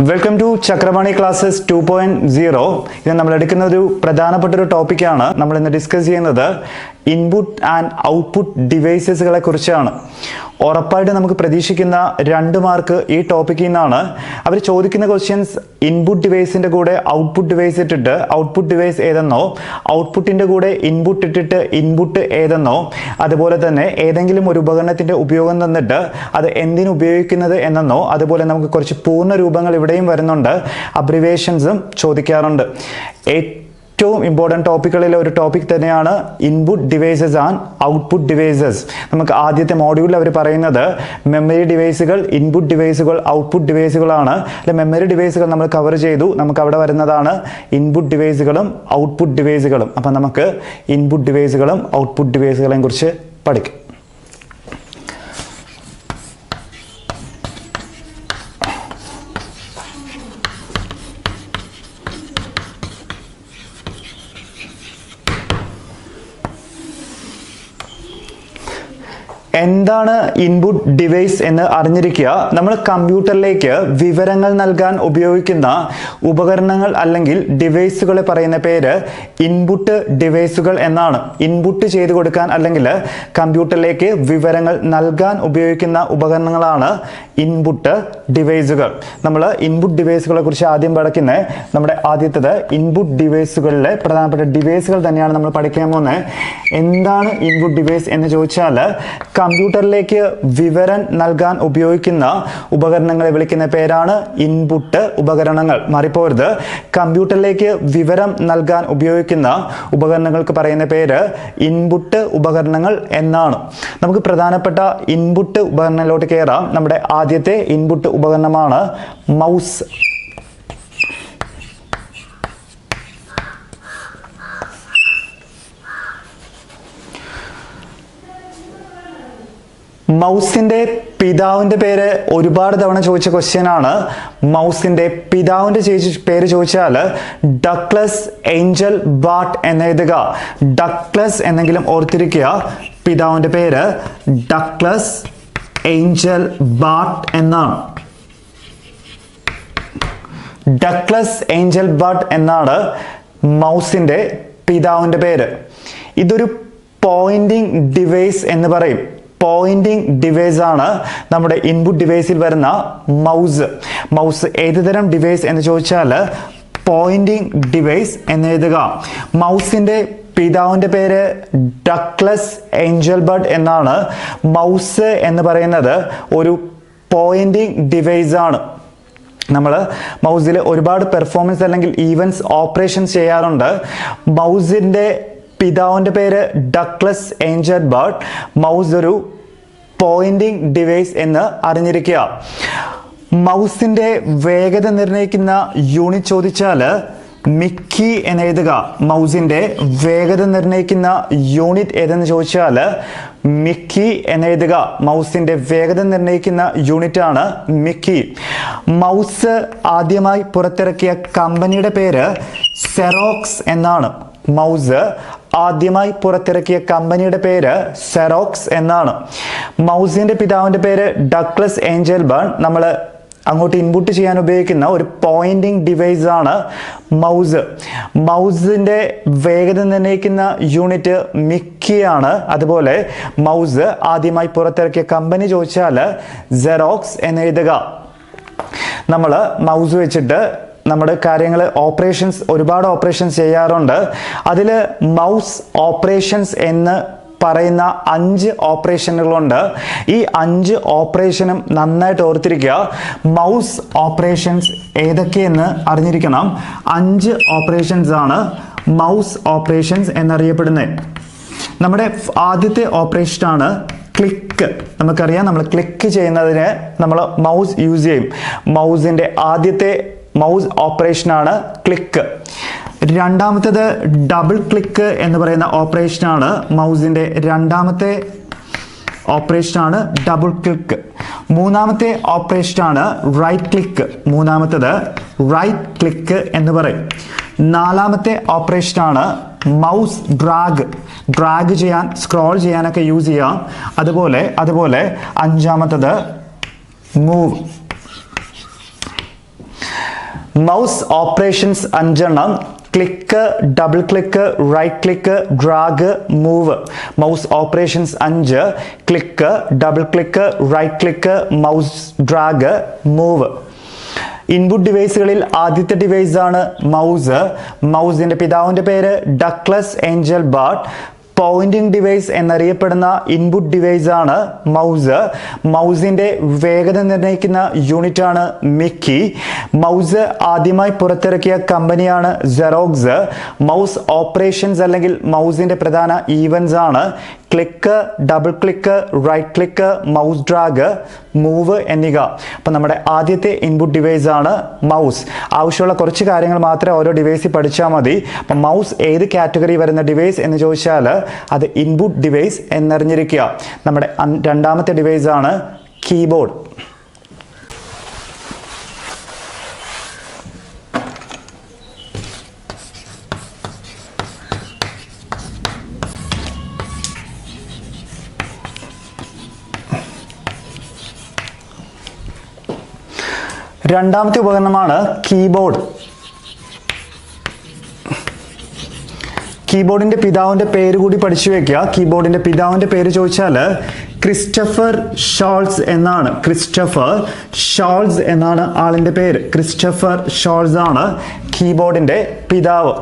Welcome to Chakravani classes 2.0. ഇത് നമ്മൾ എടുക്കുന്ന ഒരു പ്രധാനപ്പെട്ട ഒരു ടോപ്പിക്കാണ്. നമ്മൾ ഇന്ന് ഡിസ്കസ് ചെയ്യുന്നത് ഇൻപുട്ട് ആൻഡ് ഔട്ട്പുട്ട് ഡിവൈസസുകളെ കുറിച്ചാണ്. ഉറപ്പായിട്ട് നമുക്ക് പ്രതീക്ഷിക്കുന്ന 2 മാർക്ക് ഈ ടോപ്പിക്കിൽ നിന്നാണ്. അവർ ചോദിക്കുന്ന ക്വസ്റ്റ്യൻസ് ഇൻപുട്ട് ഡിവൈസിൻ്റെ കൂടെ ഔട്ട്പുട്ട് ഡിവൈസ് ഇട്ടിട്ട് ഔട്ട്പുട്ട് ഡിവൈസ് ഏതെന്നോ, ഔട്ട്പുട്ടിൻ്റെ കൂടെ ഇൻപുട്ട് ഇട്ടിട്ട് ഇൻപുട്ട് ഏതെന്നോ, അതുപോലെ തന്നെ ഏതെങ്കിലും ഒരു ഉപകരണത്തിൻ്റെ ഉപയോഗം തന്നിട്ട് അത് എന്തിനു ഉപയോഗിക്കുന്നത് എന്നെന്നോ, അതുപോലെ നമുക്ക് കുറച്ച് പൂർണ്ണ രൂപങ്ങൾ ഇവിടെയും വരുന്നുണ്ട്, അബ്രിവേഷൻസും ചോദിക്കാറുണ്ട്. ഏറ്റവും ഇമ്പോർട്ടൻറ്റ് ടോപ്പിക്കുകളിലെ ഒരു ടോപ്പിക് തന്നെയാണ് input devices and output devices. നമുക്ക് ആദ്യത്തെ മോഡ്യൂളിൽ അവർ പറയുന്നത് മെമ്മറി ഡിവൈസുകൾ, ഇൻപുട്ട് ഡിവൈസുകൾ, ഔട്ട്പുട്ട് ഡിവൈസുകളാണ്. അല്ലെ, മെമ്മറി ഡിവൈസുകൾ നമ്മൾ കവർ ചെയ്തു. നമുക്ക് അവിടെ വരുന്നതാണ് ഇൻപുട്ട് ഡിവൈസുകളും ഔട്ട്പുട്ട് ഡിവൈസുകളും. അപ്പം നമുക്ക് ഇൻപുട്ട് ഡിവൈസുകളും ഔട്ട്പുട്ട് ഡിവൈസുകളെയും കുറിച്ച് പഠിക്കാം. എന്താണ് ഇൻപുട്ട് ഡിവൈസ് എന്ന് അറിഞ്ഞിരിക്കുക. നമ്മൾ കമ്പ്യൂട്ടറിലേക്ക് വിവരങ്ങൾ നൽകാൻ ഉപയോഗിക്കുന്ന ഉപകരണങ്ങൾ അല്ലെങ്കിൽ ഡിവൈസുകളെ പറയുന്ന പേര് ഇൻപുട്ട് ഡിവൈസുകൾ എന്നാണ്. ഇൻപുട്ട് ചെയ്ത് കൊടുക്കാൻ അല്ലെങ്കിൽ കമ്പ്യൂട്ടറിലേക്ക് വിവരങ്ങൾ നൽകാൻ ഉപയോഗിക്കുന്ന ഉപകരണങ്ങളാണ് ഇൻപുട്ട് ഡിവൈസുകൾ. നമ്മൾ ഇൻപുട്ട് ഡിവൈസുകളെ കുറിച്ച് ആദ്യം പഠിക്കുന്നത് നമ്മുടെ ആദ്യത്തേത് ഇൻപുട്ട് ഡിവൈസുകളിലെ പ്രധാനപ്പെട്ട ഡിവൈസുകൾ തന്നെയാണ് നമ്മൾ പഠിക്കാൻ പോകുന്നത്. എന്താണ് ഇൻപുട്ട് ഡിവൈസ് എന്ന് ചോദിച്ചാൽ കമ്പ്യൂട്ടറിലേക്ക് വിവരം നൽകാൻ ഉപയോഗിക്കുന്ന ഉപകരണങ്ങളെ വിളിക്കുന്ന പേരാണ് ഇൻപുട്ട് ഉപകരണങ്ങൾ. മാറിപ്പോരുത്, കമ്പ്യൂട്ടറിലേക്ക് വിവരം നൽകാൻ ഉപയോഗിക്കുന്ന ഉപകരണങ്ങൾക്ക് പറയുന്ന പേര് ഇൻപുട്ട് ഉപകരണങ്ങൾ എന്നാണ്. നമുക്ക് പ്രധാനപ്പെട്ട ഇൻപുട്ട് ഉപകരണങ്ങളിലോട്ട് കയറാം. നമ്മുടെ ആദ്യത്തെ ഇൻപുട്ട് ഉപകരണമാണ് മൗസ്. മൗസിന്റെ പിതാവിന്റെ പേര് ഒരുപാട് തവണ ചോദിച്ച ക്വസ്റ്റ്യൻ ആണ്. മൗസിന്റെ പിതാവിന്റെ പേര് ചോദിച്ചാൽ ഡഗ്ലസ് ഏഞ്ചൽ ബാർട്ട് എന്നെഴുതുക. ഡഗ്ലസ് എന്നെങ്കിലും ഓർത്തിരിക്കുക. പിതാവിന്റെ പേര് ഡഗ്ലസ് ഏഞ്ചൽ ബാർട്ട് എന്നാണ്. ഡഗ്ലസ് ഏഞ്ചൽ ബാർട്ട് എന്നാണ് മൗസിന്റെ പിതാവിന്റെ പേര്. ഇതൊരു പോയിന്റിംഗ് ഡിവൈസ് എന്ന് പറയും. പോയിന്റിംഗ് ഡിവൈസ് ആണ് നമ്മുടെ ഇൻപുട്ട് ഡിവൈസിൽ വരുന്ന മൗസ്. മൗസ് ഏത് തരം ഡിവൈസ് എന്ന് ചോദിച്ചാൽ പോയിന്റിംഗ് ഡിവൈസ് എന്ന് എഴുതുക. മൗസിന്റെ പിതാവിന്റെ പേര് ഡഗ്ലസ് ഏഞ്ചൽ ബാർട്ട് എന്നാണ്. മൗസ് എന്ന് പറയുന്നത് ഒരു പോയിന്റിംഗ് ഡിവൈസ് ആണ്. നമ്മൾ മൗസിൽ ഒരുപാട് പെർഫോമൻസ് അല്ലെങ്കിൽ ഈവൻസ് ഓപ്പറേഷൻസ് ചെയ്യാറുണ്ട്. മൗസിന്റെ പിതാവിന്റെ പേര് ഡഗ്ലസ് ഏഞ്ചൽ ബാർട്ട്. മൗസ് ഒരു പോയിന്റിംഗ് ഡിവൈസ് എന്ന് അറിഞ്ഞിരിക്കുക. മൗസിന്റെ വേഗത നിർണ്ണയിക്കുന്ന യൂണിറ്റ് ചോദിച്ചാൽ മിക്കി എന്ന് എഴുതുക. മൗസിന്റെ വേഗത നിർണ്ണയിക്കുന്ന യൂണിറ്റ് ഏതെന്ന് ചോദിച്ചാൽ മിക്കി എന്ന് എഴുതുക. മൗസിന്റെ വേഗത നിർണ്ണയിക്കുന്ന യൂണിറ്റ് ആണ് മിക്കി. മൗസ് ആദ്യമായി പുറത്തിറക്കിയ കമ്പനിയുടെ പേര് സെറോക്സ് എന്നാണ്. മൗസ് ആദ്യമായി പുറത്തിറക്കിയ കമ്പനിയുടെ പേര് സെറോക്സ് എന്നാണ്. മൗസിന്റെ പിതാവിന്റെ പേര് ഡഗ്ലസ് ഏഞ്ചൽ ബാർട്ട്. നമ്മൾ അങ്ങോട്ട് ഇൻപുട്ട് ചെയ്യാൻ ഉപയോഗിക്കുന്ന ഒരു പോയിന്റിംഗ് ഡിവൈസ് ആണ് മൗസ്. മൗസിന്റെ വേഗത നിർണ്ണയിക്കുന്ന യൂണിറ്റ് മിക്കിയാണ്. അതുപോലെ മൗസ് ആദ്യമായി പുറത്തിറക്കിയ കമ്പനി ചോദിച്ചാൽ സെറോക്സ് എന്ന് എഴുതുക. നമ്മൾ മൗസ് വെച്ചിട്ട് നമ്മുടെ കാര്യങ്ങൾ ഓപ്പറേഷൻസ്, ഒരുപാട് ഓപ്പറേഷൻസ് ചെയ്യാറുണ്ട്. അതിൽ മൗസ് ഓപ്പറേഷൻസ് എന്ന് പറയുന്ന 5 ഓപ്പറേഷനുകളുണ്ട്. ഈ 5 ഓപ്പറേഷനും നന്നായിട്ട് ഓർത്തിരിക്കുക. മൗസ് ഓപ്പറേഷൻസ് ഏതൊക്കെയെന്ന് അറിഞ്ഞിരിക്കണം. 5 ഓപ്പറേഷൻസ് ആണ് മൗസ് ഓപ്പറേഷൻസ് എന്നറിയപ്പെടുന്നത്. നമ്മുടെ ആദ്യത്തെ ഓപ്പറേഷനാണ് ക്ലിക്ക്. നമുക്കറിയാം, നമ്മൾ ക്ലിക്ക് ചെയ്യുന്നതിന് നമ്മൾ മൗസ് യൂസ് ചെയ്യും. മൗസിന്റെ ആദ്യത്തെ മൗസ് ഓപ്പറേഷനാണ് ക്ലിക്ക്. രണ്ടാമത്തേത് ഡബിൾ ക്ലിക്ക് എന്ന് പറയുന്ന ഓപ്പറേഷനാണ്. മൗസിന്റെ രണ്ടാമത്തെ ഓപ്പറേഷനാണ് ഡബിൾ ക്ലിക്ക്. മൂന്നാമത്തെ ഓപ്പറേഷനാണ് റൈറ്റ് ക്ലിക്ക്. മൂന്നാമത്തേത് റൈറ്റ് ക്ലിക്ക് എന്ന് പറയും. നാലാമത്തെ ഓപ്പറേഷനാണ് മൗസ് ഡ്രാഗ് ചെയ്യാൻ, സ്ക്രോൾ ചെയ്യാനൊക്കെ യൂസ് ചെയ്യാം. അതുപോലെ അഞ്ചാമത്തേത് മൂവ്. മൗസ് ഓപ്പറേഷൻസ് 5 എണ്ണം. Click, double click, right click, drag, move. Mouse operations 5. Click, double click, right click, mouse drag, move. Input ഡിവൈസുകളിൽ ആദ്യത്തെ ഡിവൈസ് ആണ് മൗസ്. മൗസിന്റെ പിതാവിന്റെ പേര് Douglas Angel Bart. Poynting device എന്നറിയപ്പെടുന്ന ഇൻപുട്ട് ഡിവൈസ് ആണ് മൗസ്. മൗസിന്റെ വേഗത നിർണ്ണയിക്കുന്ന യൂണിറ്റ് ആണ് മിക്കി. മൗസ് ആദ്യമായി പുറത്തിറക്കിയ കമ്പനിയാണ് സെറോക്സ്. മൗസ് ഓപ്പറേഷൻസ് അല്ലെങ്കിൽ മൗസിന്റെ പ്രധാന ഈവൻസ് ആണ് click, double click, right click, mouse drag, move എന്നിവ. അപ്പം നമ്മുടെ ആദ്യത്തെ ഇൻപുട്ട് ഡിവൈസ് ആണ് മൗസ്. ആവശ്യമുള്ള കുറച്ച് കാര്യങ്ങൾ മാത്രമേ ഓരോ ഡിവൈസിൽ പഠിച്ചാൽ മതി. അപ്പം മൗസ് ഏത് കാറ്റഗറി വരുന്ന ഡിവൈസ് എന്ന് ചോദിച്ചാൽ അത് ഇൻപുട്ട് ഡിവൈസ് എന്നറിഞ്ഞിരിക്കുക. നമ്മുടെ രണ്ടാമത്തെ ഡിവൈസ് ആണ് കീബോർഡ്. രണ്ടാമത്തെ ഉപകരണമാണ് കീബോർഡ്. കീബോർഡിന്റെ പിതാവിന്റെ പേര് കൂടി പഠിച്ചു വെക്കുക. കീബോർഡിന്റെ പിതാവിന്റെ പേര് ചോദിച്ചാൽ ക്രിസ്റ്റഫർ ഷോൾസ് എന്നാണ്. ക്രിസ്റ്റഫർ ഷോൾസ് എന്നാണ് ആളിന്റെ പേര്. ക്രിസ്റ്റഫർ ഷോൾസ് ആണ് കീബോർഡിന്റെ പിതാവ്.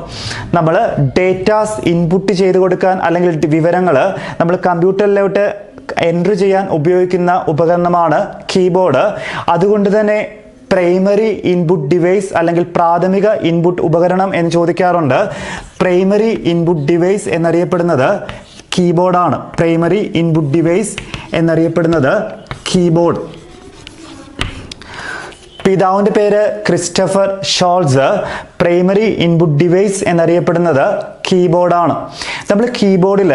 നമ്മൾ ഡേറ്റാസ് ഇൻപുട്ട് ചെയ്ത് കൊടുക്കാൻ അല്ലെങ്കിൽ വിവരങ്ങൾ നമ്മൾ കമ്പ്യൂട്ടറിലോട്ട് എൻട്രി ചെയ്യാൻ ഉപയോഗിക്കുന്ന ഉപകരണമാണ് കീബോർഡ്. അതുകൊണ്ട് തന്നെ പ്രൈമറി ഇൻപുട്ട് ഡിവൈസ് അല്ലെങ്കിൽ പ്രാഥമിക ഇൻപുട്ട് ഉപകരണം എന്ന് ചോദിക്കാറുണ്ട്. പ്രൈമറി ഇൻപുട്ട് ഡിവൈസ് എന്നറിയപ്പെടുന്നത് കീബോർഡാണ്. പ്രൈമറി ഇൻപുട്ട് ഡിവൈസ് എന്നറിയപ്പെടുന്നത് കീബോർഡ്. പിതാവിന്റെ പേര് Christopher shawls. Primary input device എന്നറിയപ്പെടുന്നത് കീബോർഡാണ്. നമ്മൾ കീബോർഡിൽ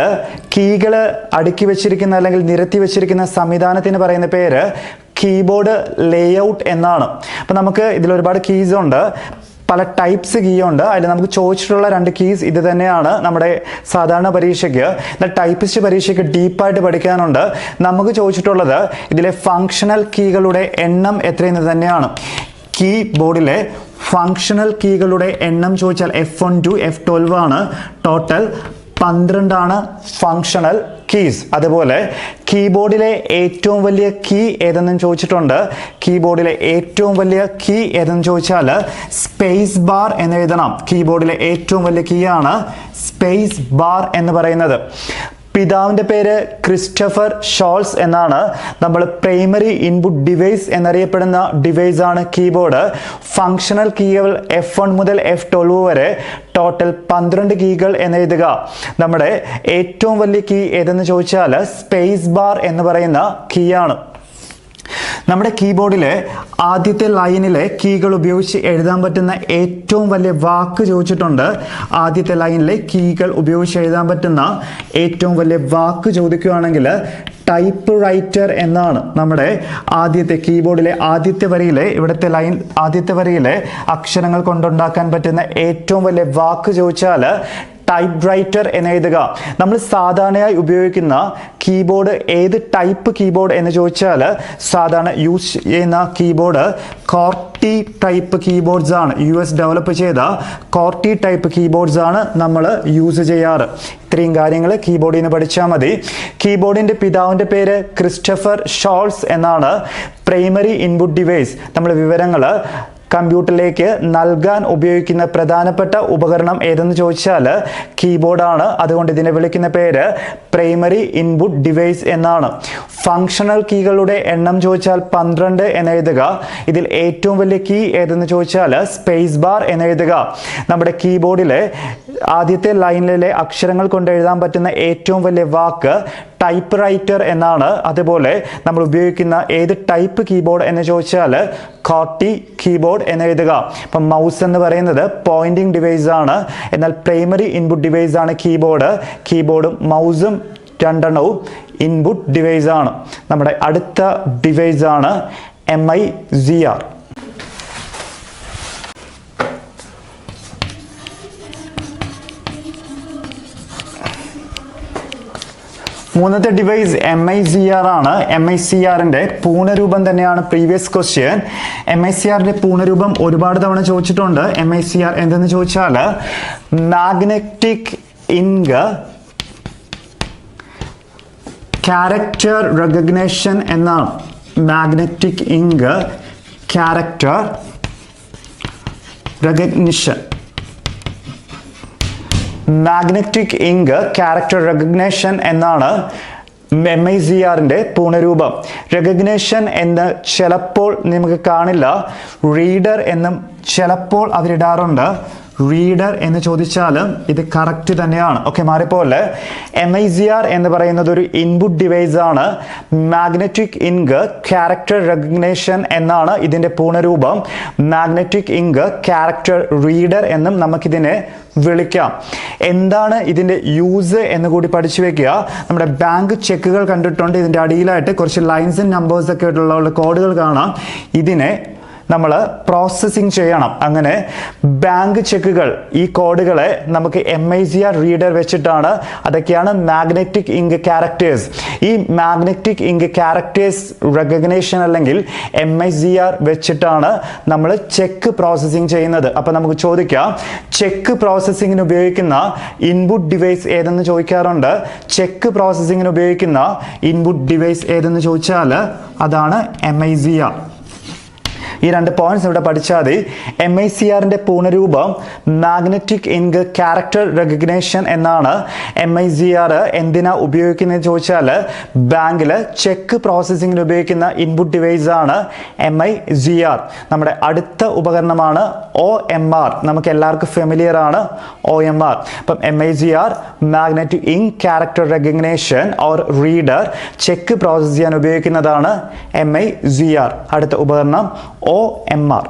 കീകൾ അടുക്കി വെച്ചിരിക്കുന്ന അല്ലെങ്കിൽ നിരത്തി വെച്ചിരിക്കുന്ന സംവിധാനത്തിന് പറയുന്ന പേര് കീബോർഡ് ലേഔട്ട് എന്നാണ്. അപ്പം നമുക്ക് ഇതിൽ ഒരുപാട് കീസ് ഉണ്ട്, പല ടൈപ്സ് കീ ഉണ്ട്. അതിൽ നമുക്ക് ചോദിച്ചിട്ടുള്ള 2 കീസ് ഇത് തന്നെയാണ് നമ്മുടെ സാധാരണ പരീക്ഷയ്ക്ക്. എന്നാൽ ടൈപ്പിസ്റ്റ് പരീക്ഷയ്ക്ക് ഡീപ്പായിട്ട് പഠിക്കാനുണ്ട്. നമുക്ക് ചോദിച്ചിട്ടുള്ളത് ഇതിലെ ഫങ്ഷണൽ കീകളുടെ എണ്ണം എത്രയെന്ന് തന്നെയാണ്. കീബോർഡിലെ ഫങ്ഷണൽ കീകളുടെ എണ്ണം ചോദിച്ചാൽ F1 to F12 ആണ്. ടോട്ടൽ 12 ആണ് ഫങ്ഷണൽ കീസ്. അതുപോലെ കീബോർഡിലെ ഏറ്റവും വലിയ കീ ഏതെന്നും ചോദിച്ചിട്ടുണ്ട്. കീബോർഡിലെ ഏറ്റവും വലിയ കീ ഏതെന്ന് ചോദിച്ചാൽ സ്പേസ് ബാർ എന്ന് എഴുതണം. കീബോർഡിലെ ഏറ്റവും വലിയ കീ ആണ് സ്പേസ് ബാർ എന്ന് പറയുന്നത്. പിതാവിന്റെ പേര് ക്രിസ്റ്റഫർ ഷോൾസ് എന്നാണ്. നമ്മൾ പ്രൈമറി ഇൻപുട്ട് ഡിവൈസ് എന്നറിയപ്പെടുന്ന ഡിവൈസ് ആണ് കീബോർഡ്. ഫങ്ഷണൽ കീകൾ F1 മുതൽ F12 വരെ ടോട്ടൽ 12 കീകൾ എന്നെഴുതുക. നമ്മുടെ ഏറ്റവും വലിയ കീ ഏതെന്ന് ചോദിച്ചാൽ സ്പേസ് ബാർ എന്ന് പറയുന്ന കീ ആണ്. നമ്മുടെ കീബോർഡിലെ ആദ്യത്തെ ലൈനിലെ കീകൾ ഉപയോഗിച്ച് എഴുതാൻ പറ്റുന്ന ഏറ്റവും വലിയ വാക്ക് ചോദിച്ചിട്ടുണ്ട്. ആദ്യത്തെ ലൈനിലെ കീകൾ ഉപയോഗിച്ച് എഴുതാൻ പറ്റുന്ന ഏറ്റവും വലിയ വാക്ക് ചോദിക്കുകയാണെങ്കിൽ ടൈപ്പ് റൈറ്റർ എന്നാണ്. നമ്മുടെ ആദ്യത്തെ കീബോർഡിലെ ആദ്യത്തെ വരിയിലെ ഇവിടുത്തെ ലൈൻ ആദ്യത്തെ വരിയിലെ അക്ഷരങ്ങൾ കൊണ്ടുണ്ടാക്കാൻ പറ്റുന്ന ഏറ്റവും വലിയ വാക്ക് ചോദിച്ചാൽ ടൈപ്പ് റൈറ്റർ എന്ന് എഴുതുക. നമ്മൾ സാധാരണയായി ഉപയോഗിക്കുന്ന കീബോർഡ് ഏത് ടൈപ്പ് കീബോർഡ് എന്ന് ചോദിച്ചാൽ സാധാരണ യൂസ് ചെയ്യുന്ന കീബോർഡ് കോർട്ടി ടൈപ്പ് കീബോർഡ്സ് ആണ്. US ഡെവലപ്പ് ചെയ്ത കോർട്ടി ടൈപ്പ് കീബോർഡ്സ് ആണ് നമ്മൾ യൂസ് ചെയ്യാറ്. ഇത്രയും കാര്യങ്ങൾ കീബോർഡിൽ നിന്ന് പഠിച്ചാൽ മതി. കീബോർഡിന്റെ പിതാവിന്റെ പേര് ക്രിസ്റ്റഫർ ഷോൾസ് എന്നാണ്. പ്രൈമറി ഇൻപുട്ട് ഡിവൈസ് നമ്മൾ വിവരങ്ങൾ കമ്പ്യൂട്ടറിലേക്ക് നൽകാൻ ഉപയോഗിക്കുന്ന പ്രധാനപ്പെട്ട ഉപകരണം ഏതെന്ന് ചോദിച്ചാൽ കീബോർഡാണ്. അതുകൊണ്ട് ഇതിനെ വിളിക്കുന്ന പേര് പ്രൈമറി ഇൻപുട്ട് ഡിവൈസ് എന്നാണ്. ഫങ്ഷണൽ കീകളുടെ എണ്ണം ചോദിച്ചാൽ 12 എന്ന് എഴുതുക. ഇതിൽ ഏറ്റവും വലിയ കീ ഏതെന്ന് ചോദിച്ചാൽ സ്പേസ് ബാർ എന്ന് എഴുതുക. നമ്മുടെ കീബോർഡിലെ ആദ്യത്തെ ലൈനിലെ അക്ഷരങ്ങൾ കൊണ്ട് എഴുതാൻ പറ്റുന്ന ഏറ്റവും വലിയ വാക്ക് ടൈപ്പ് റൈറ്റർ എന്നാണ്. അതുപോലെ നമ്മൾ ഉപയോഗിക്കുന്ന ഏത് ടൈപ്പ് കീബോർഡ് എന്ന് ചോദിച്ചാൽ കോർട്ടി കീബോർഡ് എന്ന് എഴുതുക. അപ്പം മൗസ് എന്ന് പറയുന്നത് പോയിന്റിംഗ് ഡിവൈസ് ആണ്. എന്നാൽ പ്രൈമറി ഇൻപുട്ട് ഡിവൈസ് ആണ് കീബോർഡ്. കീബോർഡും മൗസും 2 എണ്ണവും ഇൻപുട്ട് ഡിവൈസ് ആണ്. നമ്മുടെ അടുത്ത ഡിവൈസ് ആണ് MIZR. മൂന്നാമത്തെ ഡിവൈസ് MICR ആണ്. MICRന്റെ പൂർണ്ണരൂപം തന്നെയാണ് പ്രീവിയസ് ക്വസ്റ്റ്യൻ. MICRന്റെ പൂർണ്ണരൂപം ഒരുപാട് തവണ ചോദിച്ചിട്ടുണ്ട്. MICR എന്തെന്ന് ചോദിച്ചാൽ മാഗ്നറ്റിക് ഇങ്ക് ക്യാരക്ടർ റെക്കഗ്നേഷൻ എന്നാണ്. Magnetic ink character recognition. Magnetic ink character recognition എന്നാണ് MICRന്റെ പൂർണ്ണരൂപം. റെക്കഗ്നേഷൻ എന്ന് ചിലപ്പോൾ നമുക്ക് കാണില്ല, റീഡർ എന്നും ചിലപ്പോൾ അവരിടാറുണ്ട്. റീഡർ എന്ന് ചോദിച്ചാലും ഇത് കറക്റ്റ് തന്നെയാണ്. ഓക്കെ, മാറിപ്പോലെ. MICR എന്ന് പറയുന്നത് ഒരു ഇൻപുട്ട് ഡിവൈസ് ആണ്. മാഗ്നറ്റിക് ഇങ്ക് ക്യാരക്ടർ റെക്കഗ്നേഷൻ എന്നാണ് ഇതിൻ്റെ പൂർണ്ണരൂപം. മാഗ്നറ്റിക് ഇങ്ക് ക്യാരക്ടർ റീഡർ എന്നും നമുക്കിതിനെ വിളിക്കാം. എന്താണ് ഇതിൻ്റെ യൂസ് എന്ന് കൂടി പഠിച്ചു വെക്കുക. നമ്മുടെ ബാങ്ക് ചെക്കുകൾ കണ്ടിട്ടുണ്ട്. ഇതിൻ്റെ അടിയിലായിട്ട് കുറച്ച് ലൈൻസ് ആൻഡ് നമ്പേഴ്സ് ഒക്കെ ആയിട്ടുള്ള കോഡുകൾ കാണാം. ഇതിനെ നമ്മൾ പ്രോസസ്സിങ് ചെയ്യണം. അങ്ങനെ ബാങ്ക് ചെക്കുകൾ, ഈ കോഡുകളെ നമുക്ക് MICR റീഡർ വെച്ചിട്ടാണ്, അതൊക്കെയാണ് മാഗ്നറ്റിക് ഇങ്ക് ക്യാരക്ടേഴ്സ്. ഈ മാഗ്നറ്റിക് ഇങ്ക് ക്യാരക്ടേഴ്സ് റെക്കഗ്നേഷൻ അല്ലെങ്കിൽ MICR വെച്ചിട്ടാണ് നമ്മൾ ചെക്ക് പ്രോസസ്സിങ് ചെയ്യുന്നത്. അപ്പം നമുക്ക് ചോദിക്കാം, ചെക്ക് പ്രോസസ്സിങ്ങിന് ഉപയോഗിക്കുന്ന ഇൻപുട്ട് ഡിവൈസ് ഏതെന്ന് ചോദിക്കാറുണ്ട്. ചെക്ക് പ്രോസസ്സിങ്ങിന് ഉപയോഗിക്കുന്ന ഇൻപുട്ട് ഡിവൈസ് ഏതെന്ന് ചോദിച്ചാൽ അതാണ് MICR. ഈ രണ്ട് പോയിന്റ്സ് ഇവിടെ പഠിച്ചാൽ മതി. MICRന്റെ പൂർണ്ണരൂപം മാഗ്നറ്റിക് ഇങ്ക് ക്യാരക്ടർ റെക്കഗ്നേഷൻ എന്നാണ്. MICR എന്തിനാ ഉപയോഗിക്കുന്നത് ചോദിച്ചാൽ ബാങ്കിൽ ചെക്ക് പ്രോസസ്സിങ്ങിന് ഉപയോഗിക്കുന്ന ഇൻപുട്ട് ഡിവൈസ് ആണ് MICR. നമ്മുടെ അടുത്ത ഉപകരണമാണ് OMR. നമുക്ക് എല്ലാവർക്കും ഫെമിലിയർ ആണ് OMR. അപ്പം MICR magnetic ink character recognition or reader, cheque process ചെയ്യാൻ ഉപയോഗിക്കുന്നതാണ് MICR. അടുത്ത ഉപകരണം OMR.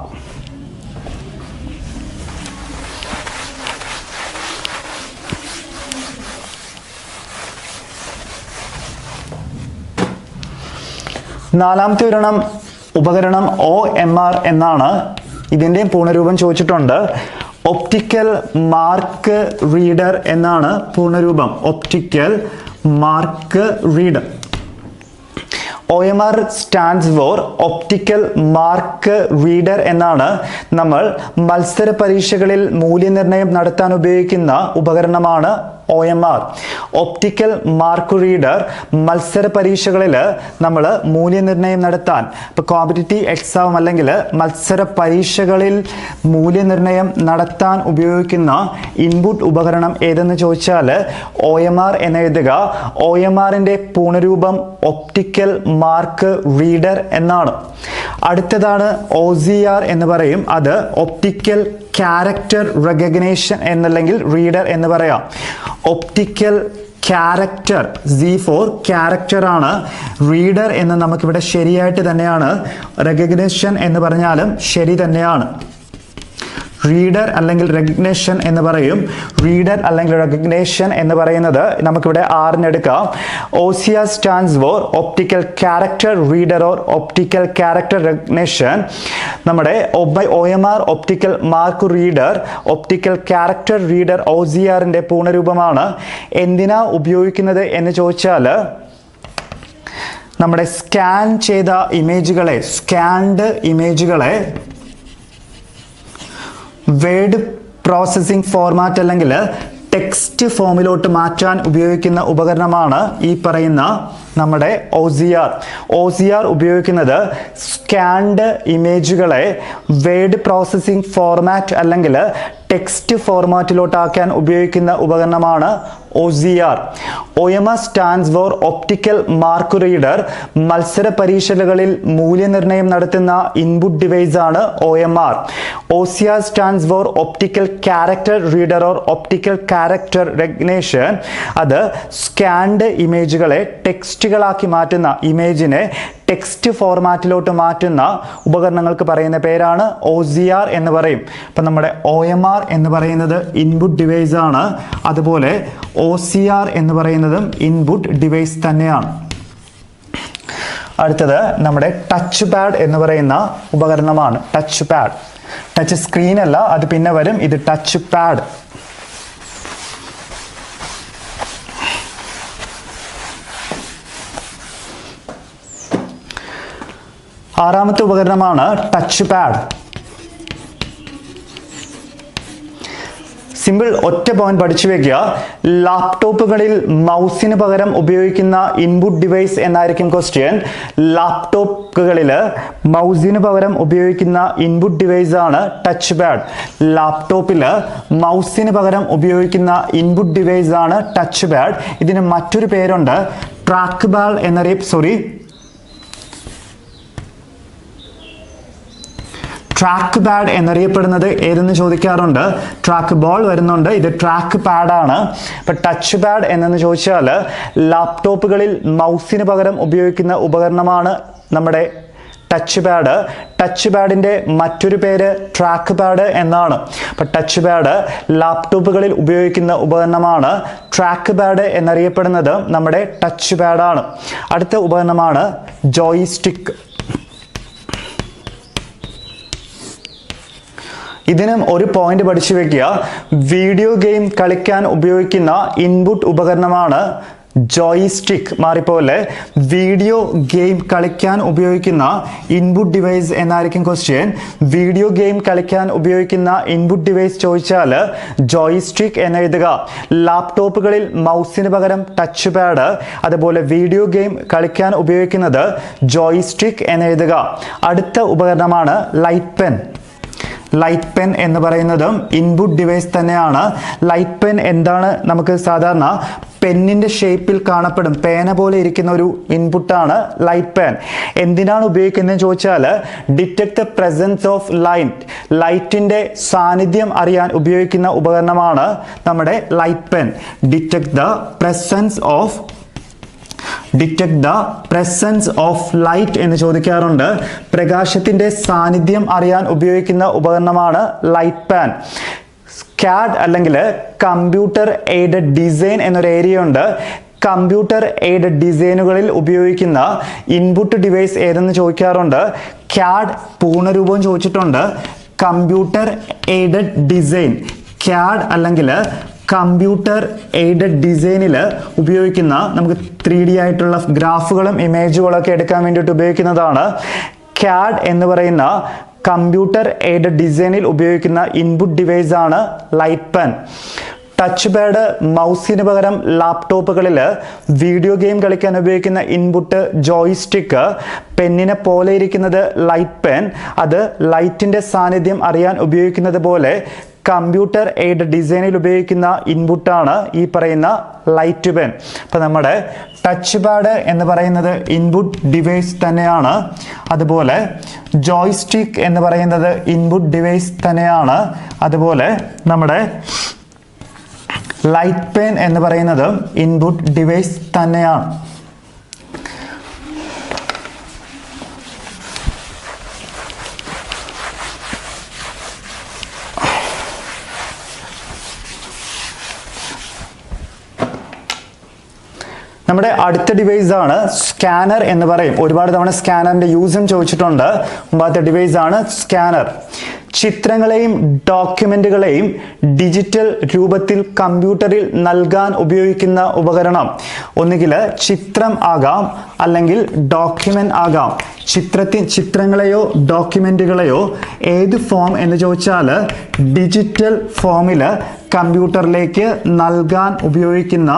നാലാമത്തെ ഉപകരണം OMR എന്നാണ്. ഇതിൻ്റെയും പൂർണ്ണരൂപം ചോദിച്ചിട്ടുണ്ട്. ഒപ്റ്റിക്കൽ മാർക്ക് റീഡർ എന്നാണ് പൂർണ്ണരൂപം. Optical mark reader. OMR stands for optical mark reader എന്നാണ്. നമ്മൾ മത്സര പരീക്ഷകളിൽ മൂല്യനിർണ്ണയം നടത്താൻ ഉപയോഗിക്കുന്ന ഉപകരണമാണ് OMR. ഒപ്റ്റിക്കൽ മാർക്ക് റീഡർ മത്സര പരീക്ഷകളിൽ നമ്മൾ മൂല്യനിർണ്ണയം നടത്താൻ, ഇപ്പോൾ കോമ്പറ്റീറ്റീവ് എക്സാം അല്ലെങ്കിൽ മത്സര പരീക്ഷകളിൽ മൂല്യനിർണ്ണയം നടത്താൻ ഉപയോഗിക്കുന്ന ഇൻപുട്ട് ഉപകരണം ഏതെന്ന് ചോദിച്ചാൽ OMR എന്ന് എഴുതുക. OMRന്റെ പൂർണ്ണരൂപം ഒപ്റ്റിക്കൽ മാർക്ക് റീഡർ എന്നാണ്. അടുത്തതാണ് OCR എന്ന് പറയും. അത് ഒപ്റ്റിക്കൽ ക്യാരക്ടർ റെക്കഗ്നേഷൻ എന്നല്ലെങ്കിൽ റീഡർ എന്ന് പറയാം. ഒപ്റ്റിക്കൽ ക്യാരക്ടർ, Z4 ക്യാരക്ടർ ആണ്. റീഡർ എന്ന് നമുക്കിവിടെ ശരിയായിട്ട് തന്നെയാണ്. റെക്കഗ്നേഷൻ എന്ന് പറഞ്ഞാലും ശരി തന്നെയാണ്. റീഡർ അല്ലെങ്കിൽ റെക്കഗ്നേഷൻ എന്ന് പറയും. റീഡർ അല്ലെങ്കിൽ റെക്കഗ്നേഷൻ എന്ന് പറയുന്നത് നമുക്കിവിടെ എടുക്കാം. OCR stands for optical character reader or optical character recognition. നമ്മുടെ OMR optical mark reader, optical character reader OCRന്റെ പൂർണ്ണരൂപമാണ്. എന്തിനാ ഉപയോഗിക്കുന്നത് എന്ന് ചോദിച്ചാൽ നമ്മുടെ സ്കാൻ ചെയ്ത സ്കാൻഡ് ഇമേജുകളെ വേർഡ് പ്രോസസ്സിംഗ് ഫോർമാറ്റ് അല്ലെങ്കിൽ ടെക്സ്റ്റ് ഫോമിലോട്ട് മാറ്റാൻ ഉപയോഗിക്കുന്ന ഉപകരണമാണ് ഈ പറയുന്ന നമ്മുടെ OCR ഉപയോഗിക്കുന്നത് സ്കാൻഡ് ഇമേജുകളെ വേർഡ് പ്രോസസ്സിംഗ് ഫോർമാറ്റ് അല്ലെങ്കിൽ ടെക്സ്റ്റ് ഫോർമാറ്റിലോട്ടാക്കാൻ ഉപയോഗിക്കുന്ന ഉപകരണമാണ് OCR. OMR stands for optical mark reader. മത്സര പരീക്ഷകളിൽ മൂല്യനിർണ്ണയം നടത്തുന്ന ഇൻപുട്ട് ഡിവൈസ് ആണ് OMR. OCR stands for optical character reader or optical character recognition. അത് സ്കാൻഡ് ഇമേജുകളെ ടെക്സ്റ്റുകളാക്കി മാറ്റുന്ന, ഇമേജിനെ ടെക്സ്റ്റ് ഫോർമാറ്റിലോട്ട് മാറ്റുന്ന ഉപകരണങ്ങൾക്ക് പറയുന്ന പേരാണ് OCR എന്ന് പറയും. അപ്പം നമ്മുടെ OMR എന്ന് പറയുന്നത് ഇൻപുട്ട് ഡിവൈസ് ആണ്. അതുപോലെ OCR എന്ന് പറയുന്നതും ഇൻപുട്ട് ഡിവൈസ് തന്നെയാണ്. അടുത്തത് നമ്മുടെ ടച്ച് പാഡ് എന്ന് പറയുന്ന ഉപകരണമാണ്. ടച്ച് പാഡ്, ടച്ച് സ്ക്രീൻ അല്ല, അത് പിന്നെ വരും. ഇത് ടച്ച് പാഡ്. ആറാമത്തെ ഉപകരണമാണ് ടച്ച് പാഡ്. സിമ്പിൾ ഒറ്റ പോയിന്റ് പഠിച്ചു വെക്കുക. ലാപ്ടോപ്പുകളിൽ മൗസിന് പകരം ഉപയോഗിക്കുന്ന ഇൻപുട്ട് ഡിവൈസ് എന്നായിരിക്കും ക്വസ്റ്റ്യൻ. ലാപ്ടോപ്പുകളിൽ മൗസിന് പകരം ഉപയോഗിക്കുന്ന ഇൻപുട്ട് ഡിവൈസ് ആണ് ടച്ച് പാഡ്. ലാപ്ടോപ്പിൽ മൗസിന് പകരം ഉപയോഗിക്കുന്ന ഇൻപുട്ട് ഡിവൈസ് ആണ് ടച്ച് പാഡ്. ഇതിന് മറ്റൊരു പേരുണ്ട്, ട്രാക്ക് ബാൾ ട്രാക്ക് പാഡ് എന്നറിയപ്പെടുന്നത് ഏതെന്ന് ചോദിക്കാറുണ്ട്. ട്രാക്ക് ബോൾ വരുന്നുണ്ട്, ഇത് ട്രാക്ക് പാഡാണ്. ഇപ്പൊ ടച്ച് പാഡ് എന്നു ചോദിച്ചാൽ ലാപ്ടോപ്പുകളിൽ മൗസിന് പകരം ഉപയോഗിക്കുന്ന ഉപകരണമാണ് നമ്മുടെ ടച്ച് പാഡ്. ടച്ച് പാഡിന്റെ മറ്റൊരു പേര് ട്രാക്ക് പാഡ് എന്നാണ്. അപ്പൊ ടച്ച് പാഡ് ലാപ്ടോപ്പുകളിൽ ഉപയോഗിക്കുന്ന ഉപകരണമാണ്. ട്രാക്ക് പാഡ് എന്നറിയപ്പെടുന്നത് നമ്മുടെ ടച്ച് പാഡാണ്. അടുത്ത ഉപകരണമാണ് ജോയിസ്റ്റിക്ക്. ഇതിനും ഒരു പോയിന്റ് പഠിച്ചു വെക്കുക. വീഡിയോ ഗെയിം കളിക്കാൻ ഉപയോഗിക്കുന്ന ഇൻപുട്ട് ഉപകരണമാണ് ജോയിസ്റ്റിക്. മാറിപ്പോലെ വീഡിയോ ഗെയിം കളിക്കാൻ ഉപയോഗിക്കുന്ന ഇൻപുട്ട് ഡിവൈസ് എന്നായിരിക്കും ക്വസ്റ്റ്യൻ. വീഡിയോ ഗെയിം കളിക്കാൻ ഉപയോഗിക്കുന്ന ഇൻപുട്ട് ഡിവൈസ് ചോദിച്ചാൽ ജോയിസ്റ്റിക് എന്ന് എഴുതുക. ലാപ്ടോപ്പുകളിൽ മൗസിന് പകരം ടച്ച് പാഡ്, അതുപോലെ വീഡിയോ ഗെയിം കളിക്കാൻ ഉപയോഗിക്കുന്നത് ജോയിസ്റ്റിക് എന്ന് എഴുതുക. അടുത്ത ഉപകരണമാണ് ലൈറ്റ് പെൻ. ലൈറ്റ് പെൻ എന്ന് പറയുന്നതും ഇൻപുട്ട് ഡിവൈസ് തന്നെയാണ്. ലൈറ്റ് പെൻ എന്താണ്? നമുക്ക് സാധാരണ പെന്നിന്റെ ഷേപ്പിൽ കാണപ്പെടും, പേന പോലെ ഇരിക്കുന്ന ഒരു ഇൻപുട്ടാണ് ലൈറ്റ് പെൻ. എന്തിനാണ് ഉപയോഗിക്കുന്നത് ചോദിച്ചാൽ detect the presence of light, ലൈറ്റിന്റെ സാന്നിധ്യം അറിയാൻ ഉപയോഗിക്കുന്ന ഉപകരണമാണ് നമ്മുടെ light pen. Detect the presence of light എന്ന് ചോദിക്കാറുണ്ട്. പ്രകാശത്തിന്റെ സാന്നിധ്യം അറിയാൻ ഉപയോഗിക്കുന്ന ഉപകരണമാണ് ലൈറ്റ് പാൻ. CAD അല്ലെങ്കിൽ കമ്പ്യൂട്ടർ എയ്ഡഡ് ഡിസൈൻ എന്നൊരു ഏരിയ ഉണ്ട്. കമ്പ്യൂട്ടർ എയ്ഡഡ് ഡിസൈനുകളിൽ ഉപയോഗിക്കുന്ന ഇൻപുട്ട് ഡിവൈസ് ഏതെന്ന് ചോദിക്കാറുണ്ട്. CAD പൂർണ്ണരൂപം ചോദിച്ചിട്ടുണ്ട്. കമ്പ്യൂട്ടർ എയ്ഡഡ് ഡിസൈൻ, CAD അല്ലെങ്കിൽ കമ്പ്യൂട്ടർ എയ്ഡഡ് ഡിസൈനിൽ ഉപയോഗിക്കുന്ന, നമുക്ക് 3D ആയിട്ടുള്ള ഗ്രാഫുകളും ഇമേജുകളൊക്കെ എടുക്കാൻ വേണ്ടിയിട്ട് ഉപയോഗിക്കുന്നതാണ്. CAD എന്ന് പറയുന്ന കമ്പ്യൂട്ടർ എയ്ഡഡ് ഡിസൈനിൽ ഉപയോഗിക്കുന്ന ഇൻപുട്ട് ഡിവൈസ് ആണ് ലൈറ്റ് പെൻ. ടച്ച് പാഡ് മൗസിന് പകരം ലാപ്ടോപ്പുകളിൽ വീഡിയോ ഗെയിം കളിക്കാൻ ഉപയോഗിക്കുന്ന ഇൻപുട്ട് ജോയിസ്റ്റിക്ക്. പെന്നിനെ പോലെ ഇരിക്കുന്നത് ലൈറ്റ് പെൻ, അത് ലൈറ്റിന്റെ സാന്നിധ്യം അറിയാൻ ഉപയോഗിക്കുന്നത് പോലെ കമ്പ്യൂട്ടർ എയ്ഡഡ് ഡിസൈനിൽ ഉപയോഗിക്കുന്ന ഇൻപുട്ടാണ് ഈ പറയുന്ന ലൈറ്റ് പെൻ. അപ്പം നമ്മുടെ ടച്ച് പാഡ് എന്ന് പറയുന്നത് ഇൻപുട്ട് ഡിവൈസ് തന്നെയാണ്. അതുപോലെ ജോയിസ്റ്റിക്ക് എന്ന് പറയുന്നത് ഇൻപുട്ട് ഡിവൈസ് തന്നെയാണ്. അതുപോലെ നമ്മുടെ ലൈറ്റ് പെൻ എന്ന് പറയുന്നത് ഇൻപുട്ട് ഡിവൈസ് തന്നെയാണ്. നമ്മുടെ അടുത്ത ഡിവൈസ് ആണ് സ്കാനർ എന്ന് പറയും. ഒരുപാട് തവണ സ്കാനറിന്റെ യൂസും ചോദിച്ചിട്ടുണ്ട്. മുമ്പാത്തെ ഡിവൈസ് ആണ് സ്കാനർ. ചിത്രങ്ങളെയും ഡോക്യുമെന്റുകളെയും ഡിജിറ്റൽ രൂപത്തിൽ കമ്പ്യൂട്ടറിൽ നൽകാൻ ഉപയോഗിക്കുന്ന ഉപകരണം. ഒന്നുകിൽ ചിത്രം ആകാം, അല്ലെങ്കിൽ ഡോക്യുമെന്റ് ആകാം. ചിത്രങ്ങളെയോ ഡോക്യുമെന്റുകളെയോ ഏത് ഫോം എന്ന് ചോദിച്ചാൽ ഡിജിറ്റൽ ഫോമിൽ കമ്പ്യൂട്ടറിലേക്ക് നൽകാൻ ഉപയോഗിക്കുന്ന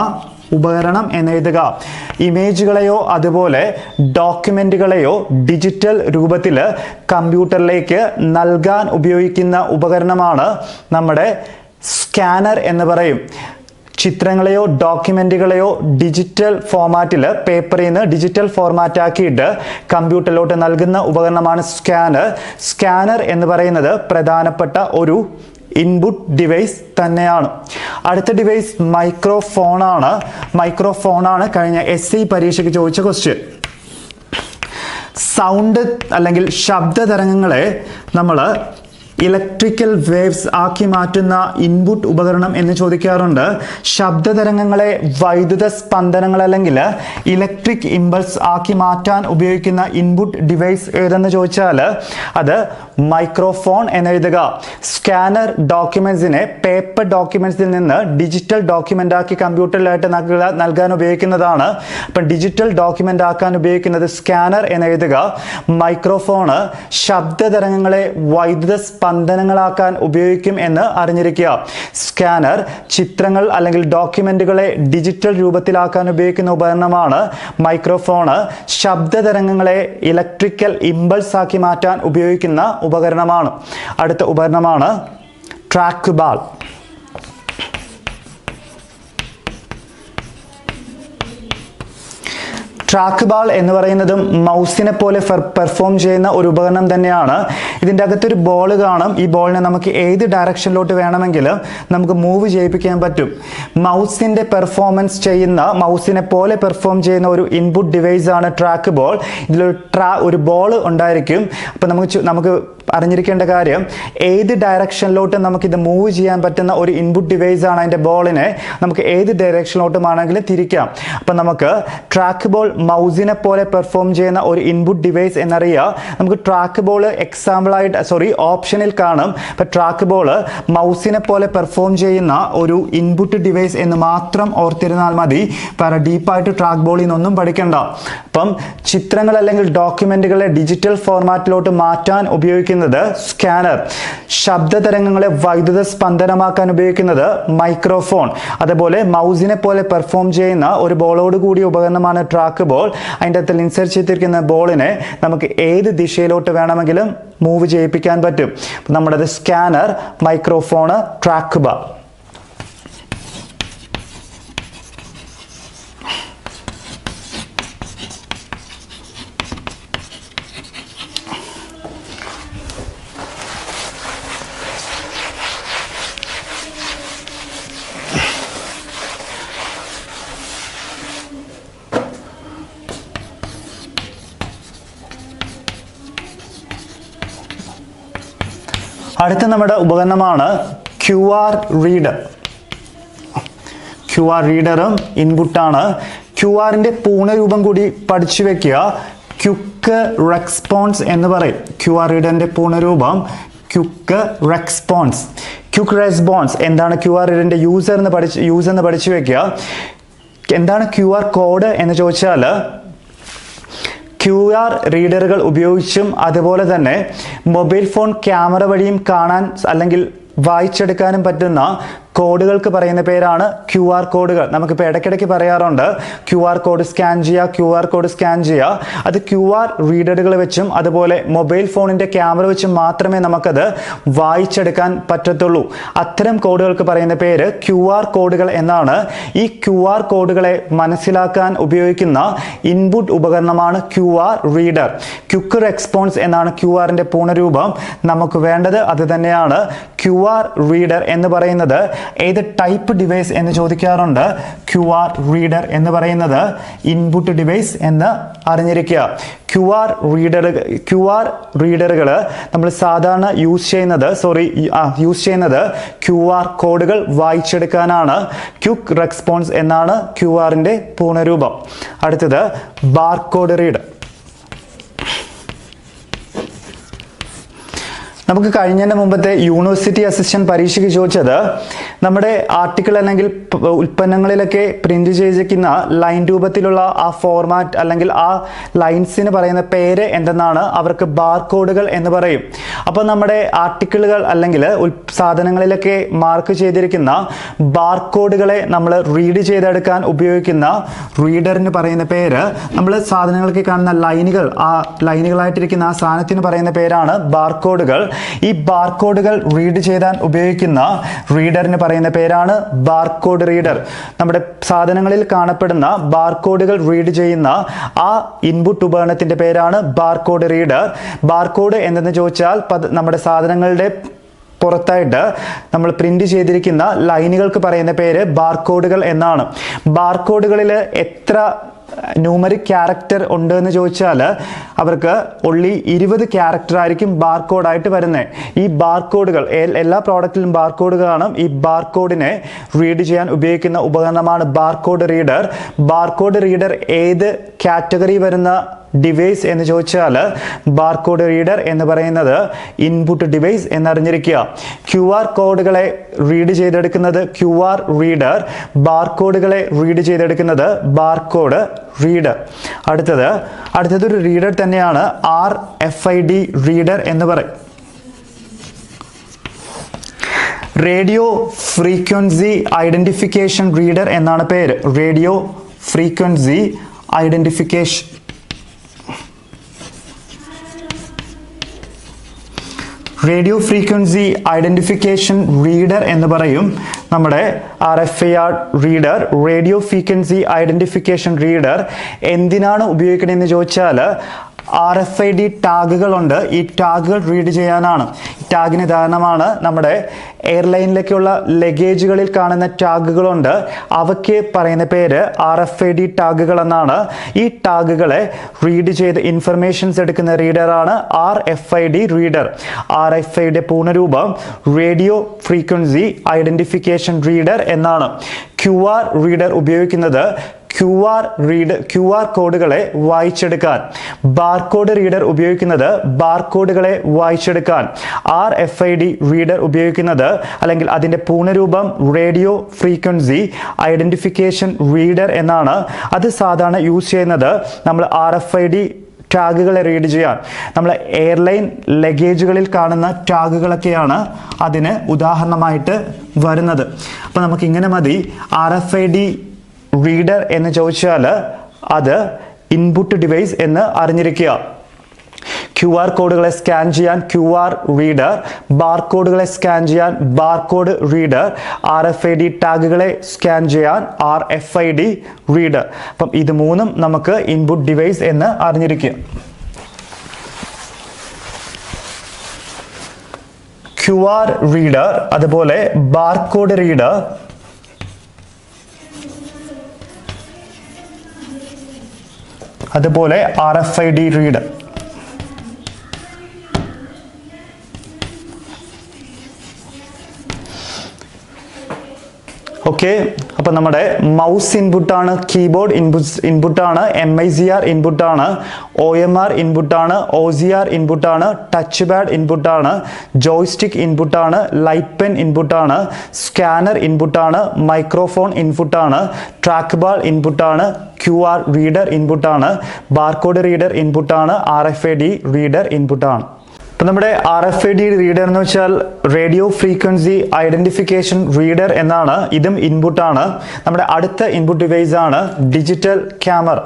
ഉപകരണം എന്നെഴുതുക. ഇമേജുകളെയോ അതുപോലെ ഡോക്യുമെന്റുകളെയോ ഡിജിറ്റൽ രൂപത്തിൽ കമ്പ്യൂട്ടറിലേക്ക് നൽകാൻ ഉപയോഗിക്കുന്ന ഉപകരണമാണ് നമ്മുടെ സ്കാനർ എന്ന് പറയും. ചിത്രങ്ങളെയോ ഡോക്യുമെന്റുകളെയോ ഡിജിറ്റൽ ഫോർമാറ്റിൽ, പേപ്പറിൽ നിന്ന് ഡിജിറ്റൽ ഫോർമാറ്റ് ആക്കിയിട്ട് കമ്പ്യൂട്ടറിലോട്ട് നൽകുന്ന ഉപകരണമാണ് സ്കാനർ. സ്കാനർ എന്ന് പറയുന്നത് പ്രധാനപ്പെട്ട ഒരു ഇൻപുട്ട് ഡിവൈസ് തന്നെയാണ്. അടുത്ത ഡിവൈസ് മൈക്രോഫോണാണ്. മൈക്രോഫോണാണ് കഴിഞ്ഞ SI പരീക്ഷയ്ക്ക് ചോദിച്ച ക്വസ്റ്റ്യൻ. സൗണ്ട് അല്ലെങ്കിൽ ശബ്ദ തരംഗങ്ങളെ നമ്മൾ ഇലക്ട്രിക്കൽ വേവ്സ് ആക്കി മാറ്റുന്ന ഇൻപുട്ട് ഉപകരണം എന്ന് ചോദിക്കാറുണ്ട്. ശബ്ദതരംഗങ്ങളെ വൈദ്യുത സ്പന്ദനങ്ങൾ അല്ലെങ്കിൽ ഇലക്ട്രിക് ഇമ്പൾസ് ആക്കി മാറ്റാൻ ഉപയോഗിക്കുന്ന ഇൻപുട്ട് ഡിവൈസ് ഏതെന്ന് ചോദിച്ചാൽ അത് മൈക്രോഫോൺ എന്നെഴുതുക. സ്കാനർ ഡോക്യുമെന്റ്സിനെ പേപ്പർ ഡോക്യുമെന്റ്സിൽ നിന്ന് ഡിജിറ്റൽ ഡോക്യുമെന്റ് ആക്കി കമ്പ്യൂട്ടറിലായിട്ട് നൽകാൻ ഉപയോഗിക്കുന്നതാണ്. അപ്പം ഡിജിറ്റൽ ഡോക്യുമെന്റ് ആക്കാൻ ഉപയോഗിക്കുന്നത് സ്കാനർ എന്നെഴുതുക. മൈക്രോഫോണ് ശബ്ദതരംഗങ്ങളെ വൈദ്യുത സ്പന്ദനങ്ങളാക്കാൻ ഉപയോഗിക്കും എന്ന് അറിഞ്ഞിരിക്കുക. സ്കാനർ ചിത്രങ്ങൾ അല്ലെങ്കിൽ ഡോക്യുമെന്റുകളെ ഡിജിറ്റൽ രൂപത്തിലാക്കാൻ ഉപയോഗിക്കുന്ന ഉപകരണമാണ് മൈക്രോഫോണ്. ശബ്ദതരംഗങ്ങളെ ഇലക്ട്രിക്കൽ ഇമ്പൾസ് ആക്കി മാറ്റാൻ ഉപയോഗിക്കുന്ന ഉപകരണമാണ്. അടുത്ത ഉപകരണമാണ് ട്രാക്ക് ബാൾ. ട്രാക്ക് ബാൾ എന്ന് പറയുന്നതും മൗസിനെ പോലെ പെർഫോം ചെയ്യുന്ന ഒരു ഉപകരണം തന്നെയാണ്. ഇതിൻ്റെ അകത്തൊരു ബോൾ കാണും. ഈ ബോളിനെ നമുക്ക് ഏത് ഡയറക്ഷനിലോട്ട് വേണമെങ്കിലും നമുക്ക് മൂവ് ചെയ്യിപ്പിക്കാൻ പറ്റും. മൗസിൻ്റെ പെർഫോമൻസ് ചെയ്യുന്ന മൗസിനെ പോലെ പെർഫോം ചെയ്യുന്ന ഒരു ഇൻപുട്ട് ഡിവൈസ് ആണ് ട്രാക്ക് ബോൾ. ഇതിലൊരു ബോൾ ഉണ്ടായിരിക്കും. അപ്പം നമുക്ക് അറിഞ്ഞിരിക്കേണ്ട കാര്യം ഏത് ഡയറക്ഷനിലോട്ട് നമുക്കിത് മൂവ് ചെയ്യാൻ പറ്റുന്ന ഒരു ഇൻപുട്ട് ഡിവൈസ് ആണ്. അതിൻ്റെ ബോളിനെ നമുക്ക് ഏത് ഡയറക്ഷനിലോട്ടും ആണെങ്കിലും തിരിക്കാം. അപ്പം നമുക്ക് ട്രാക്ക് ബോൾ മൗസിനെ പോലെ പെർഫോം ചെയ്യുന്ന ഒരു ഇൻപുട്ട് ഡിവൈസ് എന്നറിയാം. നമുക്ക് ട്രാക്ക് ബോൾ ഓപ്ഷനിൽ കാണും. അപ്പം ട്രാക്ക് ബോൾ മൗസിനെ പോലെ പെർഫോം ചെയ്യുന്ന ഒരു ഇൻപുട്ട് ഡിവൈസ് എന്ന് മാത്രം ഓർത്തിരുന്നാൽ മതി. ഡീപ്പായിട്ട് ട്രാക്ക് ബോളിൽ നിന്നൊന്നും പഠിക്കണ്ട. അപ്പം ചിത്രങ്ങൾ അല്ലെങ്കിൽ ഡോക്യുമെന്റുകളെ ഡിജിറ്റൽ ഫോർമാറ്റിലോട്ട് മാറ്റാൻ ഉപയോഗിക്കുന്നത് സ്കാനർ. ശബ്ദതരംഗങ്ങളെ വൈദ്യുത സ്പന്ദനമാക്കാൻ ഉപയോഗിക്കുന്നത് മൈക്രോഫോൺ. അതുപോലെ മൗസിനെ പോലെ പെർഫോം ചെയ്യുന്ന ഒരു ബോളോട് കൂടിയ ഉപകരണമാണ് ട്രാക്ക് ബോൾ. അതിൻ്റെ അകത്ത് ഇൻസെർട്ട് ചെയ്തിരിക്കുന്ന ബോളിനെ നമുക്ക് ഏത് ദിശയിലോട്ട് വേണമെങ്കിലും മൂവ് ചെയ്യിപ്പിക്കാൻ പറ്റും. നമ്മുടെ സ്കാനർ, മൈക്രോഫോണ്, ട്രാക്ക് ബാൾ. അടുത്ത നമ്മുടെ ഉപകരണമാണ് QR റീഡർ. QR റീഡറും ഇൻപുട്ടാണ്. QRൻ്റെ പൂർണ്ണരൂപം കൂടി പഠിച്ചു വെക്കുക. ക്വിക്ക് റെസ്പോൺസ് എന്ന് പറയും. QR റീഡറിൻ്റെ പൂർണ്ണരൂപം ക്വിക്ക് റെസ്പോൺസ്. ക്വിക്ക് റെസ്പോൺസ് എന്താണ്? QR റീഡറിൻ്റെ യൂസ് എന്ന് പഠിച്ചു വെക്കുക. എന്താണ് QR കോഡ് എന്ന് ചോദിച്ചാൽ QR റീഡറുകൾ ഉപയോഗിച്ചും അതുപോലെ തന്നെ മൊബൈൽ ഫോൺ ക്യാമറ വഴിയും കാണാൻ അല്ലെങ്കിൽ വായിച്ചെടുക്കാനും പറ്റുന്ന കോഡുകൾക്ക് പറയുന്ന പേരാണ് QR കോഡുകൾ. നമുക്കിപ്പോൾ ഇടയ്ക്കിടയ്ക്ക് പറയാറുണ്ട് QR കോഡ് സ്കാൻ ചെയ്യുക. അത് QR റീഡറുകൾ വെച്ചും അതുപോലെ മൊബൈൽ ഫോണിൻ്റെ ക്യാമറ വെച്ചും മാത്രമേ നമുക്കത് വായിച്ചെടുക്കാൻ പറ്റത്തുള്ളൂ. അത്തരം കോഡുകൾക്ക് പറയുന്ന പേര് QR കോഡുകൾ എന്നാണ്. ഈ QR കോഡുകളെ മനസ്സിലാക്കാൻ ഉപയോഗിക്കുന്ന ഇൻപുട്ട് ഉപകരണമാണ് QR റീഡർ. ക്വിക്ക് റെസ്പോൺസ് എന്നാണ് QRൻ്റെ പൂർണ്ണരൂപം. നമുക്ക് വേണ്ടത് അത് തന്നെയാണ്. QR റീഡർ എന്ന് പറയുന്നത് ഏത് ടൈപ്പ് ഡിവൈസ് എന്ന് ചോദിക്കാറുണ്ട്. QR റീഡർ എന്ന് പറയുന്നത് ഇൻപുട്ട് ഡിവൈസ് എന്ന് അറിഞ്ഞിരിക്കുക. QR റീഡറുകൾ നമ്മൾ സാധാരണ യൂസ് ചെയ്യുന്നത് QR കോഡുകൾ വായിച്ചെടുക്കാനാണ്. ക്വിക്ക് റെസ്പോൺസ് എന്നാണ് QRൻ്റെ പൂർണ്ണരൂപം. അടുത്തത് ബാർകോഡ് റീഡർ. നമുക്ക് കഴിഞ്ഞതിന് മുമ്പത്തെ യൂണിവേഴ്സിറ്റി അസിസ്റ്റന്റ് പരീക്ഷയ്ക്ക് ചോദിച്ചത് നമ്മുടെ ആർട്ടിക്കിൾ അല്ലെങ്കിൽ ഉൽപ്പന്നങ്ങളിലൊക്കെ പ്രിന്റ് ചെയ്തിരിക്കുന്ന ലൈൻ രൂപത്തിലുള്ള ആ ഫോർമാറ്റ് അല്ലെങ്കിൽ ആ ലൈൻസിന് പറയുന്ന പേര് എന്തെന്നാണ്? അവർക്ക് ബാർകോഡുകൾ എന്ന് പറയും. അപ്പോൾ നമ്മുടെ ആർട്ടിക്കിളുകൾ അല്ലെങ്കിൽ സാധനങ്ങളിലൊക്കെ മാർക്ക് ചെയ്തിരിക്കുന്ന ബാർകോഡുകളെ നമ്മൾ റീഡ് ചെയ്തെടുക്കാൻ ഉപയോഗിക്കുന്ന റീഡറിന് പറയുന്ന പേര്, നമ്മൾ സാധനങ്ങൾക്ക് കാണുന്ന ലൈനുകൾ, ആ ലൈനുകളായിട്ടിരിക്കുന്ന ആ സാധനത്തിന് പറയുന്ന പേരാണ് ബാർകോഡുകൾ. ഈ ബാർകോഡുകൾ റീഡ് ചെയ്താൻ ഉപയോഗിക്കുന്ന റീഡറിന് പറയുന്ന പേരാണ് ബാർകോഡ് റീഡർ. നമ്മുടെ സാധനങ്ങളിൽ കാണപ്പെടുന്ന ബാർകോഡുകൾ റീഡ് ചെയ്യുന്ന ആ ഇൻപുട്ട് ഉപകരണത്തിന്റെ പേരാണ് ബാർകോഡ് റീഡർ. ബാർകോഡ് എന്തെന്ന് ചോദിച്ചാൽ നമ്മുടെ സാധനങ്ങളുടെ പുറത്തായിട്ട് നമ്മൾ പ്രിന്റ് ചെയ്തിരിക്കുന്ന ലൈനുകൾക്ക് പറയുന്ന പേര് ബാർകോഡുകൾ എന്നാണ്. ബാർകോഡുകളിൽ എത്ര ന്യൂമറിക് ക്യാരക്ടർ ഉണ്ട് എന്ന് ചോദിച്ചാൽ അവർക്ക് ഒൺലി 20 ക്യാരക്ടർ ആയിരിക്കും ബാർകോഡായിട്ട് വരുന്നത്. ഈ ബാർകോഡുകൾ എല്ലാ പ്രോഡക്റ്റിലും ബാർകോഡ് കാണും. ഈ ബാർകോഡിനെ റീഡ് ചെയ്യാൻ ഉപയോഗിക്കുന്ന ഉപകരണമാണ് ബാർകോഡ് റീഡർ. ബാർകോഡ് റീഡർ ഏത് കാറ്റഗറി വരുന്ന ഡിവൈസ് എന്ന് ചോദിച്ചാൽ ബാർകോഡ് റീഡർ എന്ന് പറയുന്നത് ഇൻപുട്ട് ഡിവൈസ് എന്നറിഞ്ഞിരിക്കുക. QR കോഡുകളെ റീഡ് ചെയ്തെടുക്കുന്നത് QR റീഡർ, ബാർകോഡുകളെ റീഡ് ചെയ്തെടുക്കുന്നത് ബാർകോഡ് റീഡർ. അടുത്തതൊരു റീഡർ തന്നെയാണ് RFID റീഡർ എന്ന് പറയും. റേഡിയോ ഫ്രീക്വൻസി ഐഡന്റിഫിക്കേഷൻ റീഡർ എന്നാണ് പേര്. Radio frequency identification radio frequency identification reader എന്ന് പറയും നമ്മുടെ RFID reader. Radio frequency identification reader എന്തിനാണ് ഉപയോഗിക്കണമെന്ന് ചോദിച്ചാൽ RFID ടാഗുകളുണ്ട്. ഈ ടാഗുകൾ റീഡ് ചെയ്യാനാണ്. ടാഗിന് ഉദാഹരണമാണ് നമ്മുടെ എയർലൈനിലേക്കുള്ള ലഗേജുകളിൽ കാണുന്ന ടാഗുകളുണ്ട്. അവയ്ക്ക് പറയുന്ന പേര് RFID ടാഗുകൾ എന്നാണ്. ഈ ടാഗുകളെ റീഡ് ചെയ്ത് ഇൻഫർമേഷൻസ് എടുക്കുന്ന റീഡറാണ് RFID റീഡർ. RFID പൂർണ്ണരൂപം റേഡിയോ ഫ്രീക്വൻസി ഐഡന്റിഫിക്കേഷൻ റീഡർ എന്നാണ്. QR റീഡർ ഉപയോഗിക്കുന്നത് QR കോഡുകളെ വായിച്ചെടുക്കാൻ. ബാർകോഡ് റീഡർ ഉപയോഗിക്കുന്നത് ബാർകോഡുകളെ വായിച്ചെടുക്കാൻ. RFID റീഡർ ഉപയോഗിക്കുന്നത് അല്ലെങ്കിൽ അതിൻ്റെ പൂർണ്ണരൂപം റേഡിയോ ഫ്രീക്വൻസി ഐഡന്റിഫിക്കേഷൻ റീഡർ എന്നാണ്. അത് സാധാരണ യൂസ് ചെയ്യുന്നത് നമ്മൾ RFID ടാഗുകളെ റീഡ് ചെയ്യാൻ. നമ്മൾ എയർലൈൻ ലഗേജുകളിൽ കാണുന്ന ടാഗുകളൊക്കെയാണ് അതിന് ഉദാഹരണമായിട്ട് വരുന്നത്. അപ്പോൾ നമുക്കിങ്ങനെ മതി. RFID റീഡർ എന്ന് ചോദിച്ചാൽ അത് ഇൻപുട്ട് ഡിവൈസ് എന്ന് അറിഞ്ഞിരിക്കുക. QR കോഡുകളെ സ്കാൻ ചെയ്യാൻ QR റീഡർ, ബാർകോഡുകളെ സ്കാൻ ചെയ്യാൻ ബാർകോഡ് റീഡർ, RFID ടാഗുകളെ സ്കാൻ ചെയ്യാൻ RFID റീഡർ. അപ്പം ഇത് മൂന്നും നമുക്ക് ഇൻപുട്ട് ഡിവൈസ് എന്ന് അറിഞ്ഞിരിക്കുക. QR റീഡർ, അതുപോലെ ബാർകോഡ് റീഡർ, അതുപോലെ RFID റീഡർ. ഓക്കെ, അപ്പം നമ്മുടെ മൗസ് ഇൻപുട്ടാണ്, കീബോർഡ് ഇൻപുട്ടാണ്, MICR ഇൻപുട്ടാണ്, OMR ഇൻപുട്ടാണ്, OCR ഇൻപുട്ടാണ്, ടച്ച് പാഡ് ഇൻപുട്ടാണ്, ജോയ്സ്റ്റിക് ഇൻപുട്ടാണ്, ലൈറ്റ് പെൻ ഇൻപുട്ടാണ്, സ്കാനർ ഇൻപുട്ടാണ്, മൈക്രോഫോൺ ഇൻപുട്ടാണ്, ട്രാക്ക് ബാൾ ഇൻപുട്ടാണ്, QR റീഡർ ഇൻപുട്ടാണ്, ബാർകോഡ് റീഡർ ഇൻപുട്ടാണ്, RFID റീഡർ ഇൻപുട്ടാണ്. ഇപ്പം നമ്മുടെ RFID റീഡർ എന്ന് വെച്ചാൽ റേഡിയോ ഫ്രീക്വൻസി ഐഡന്റിഫിക്കേഷൻ റീഡർ എന്നാണ്. ഇതും ഇൻപുട്ടാണ്. നമ്മുടെ അടുത്ത ഇൻപുട്ട് ഡിവൈസ് ആണ് ഡിജിറ്റൽ ക്യാമറ.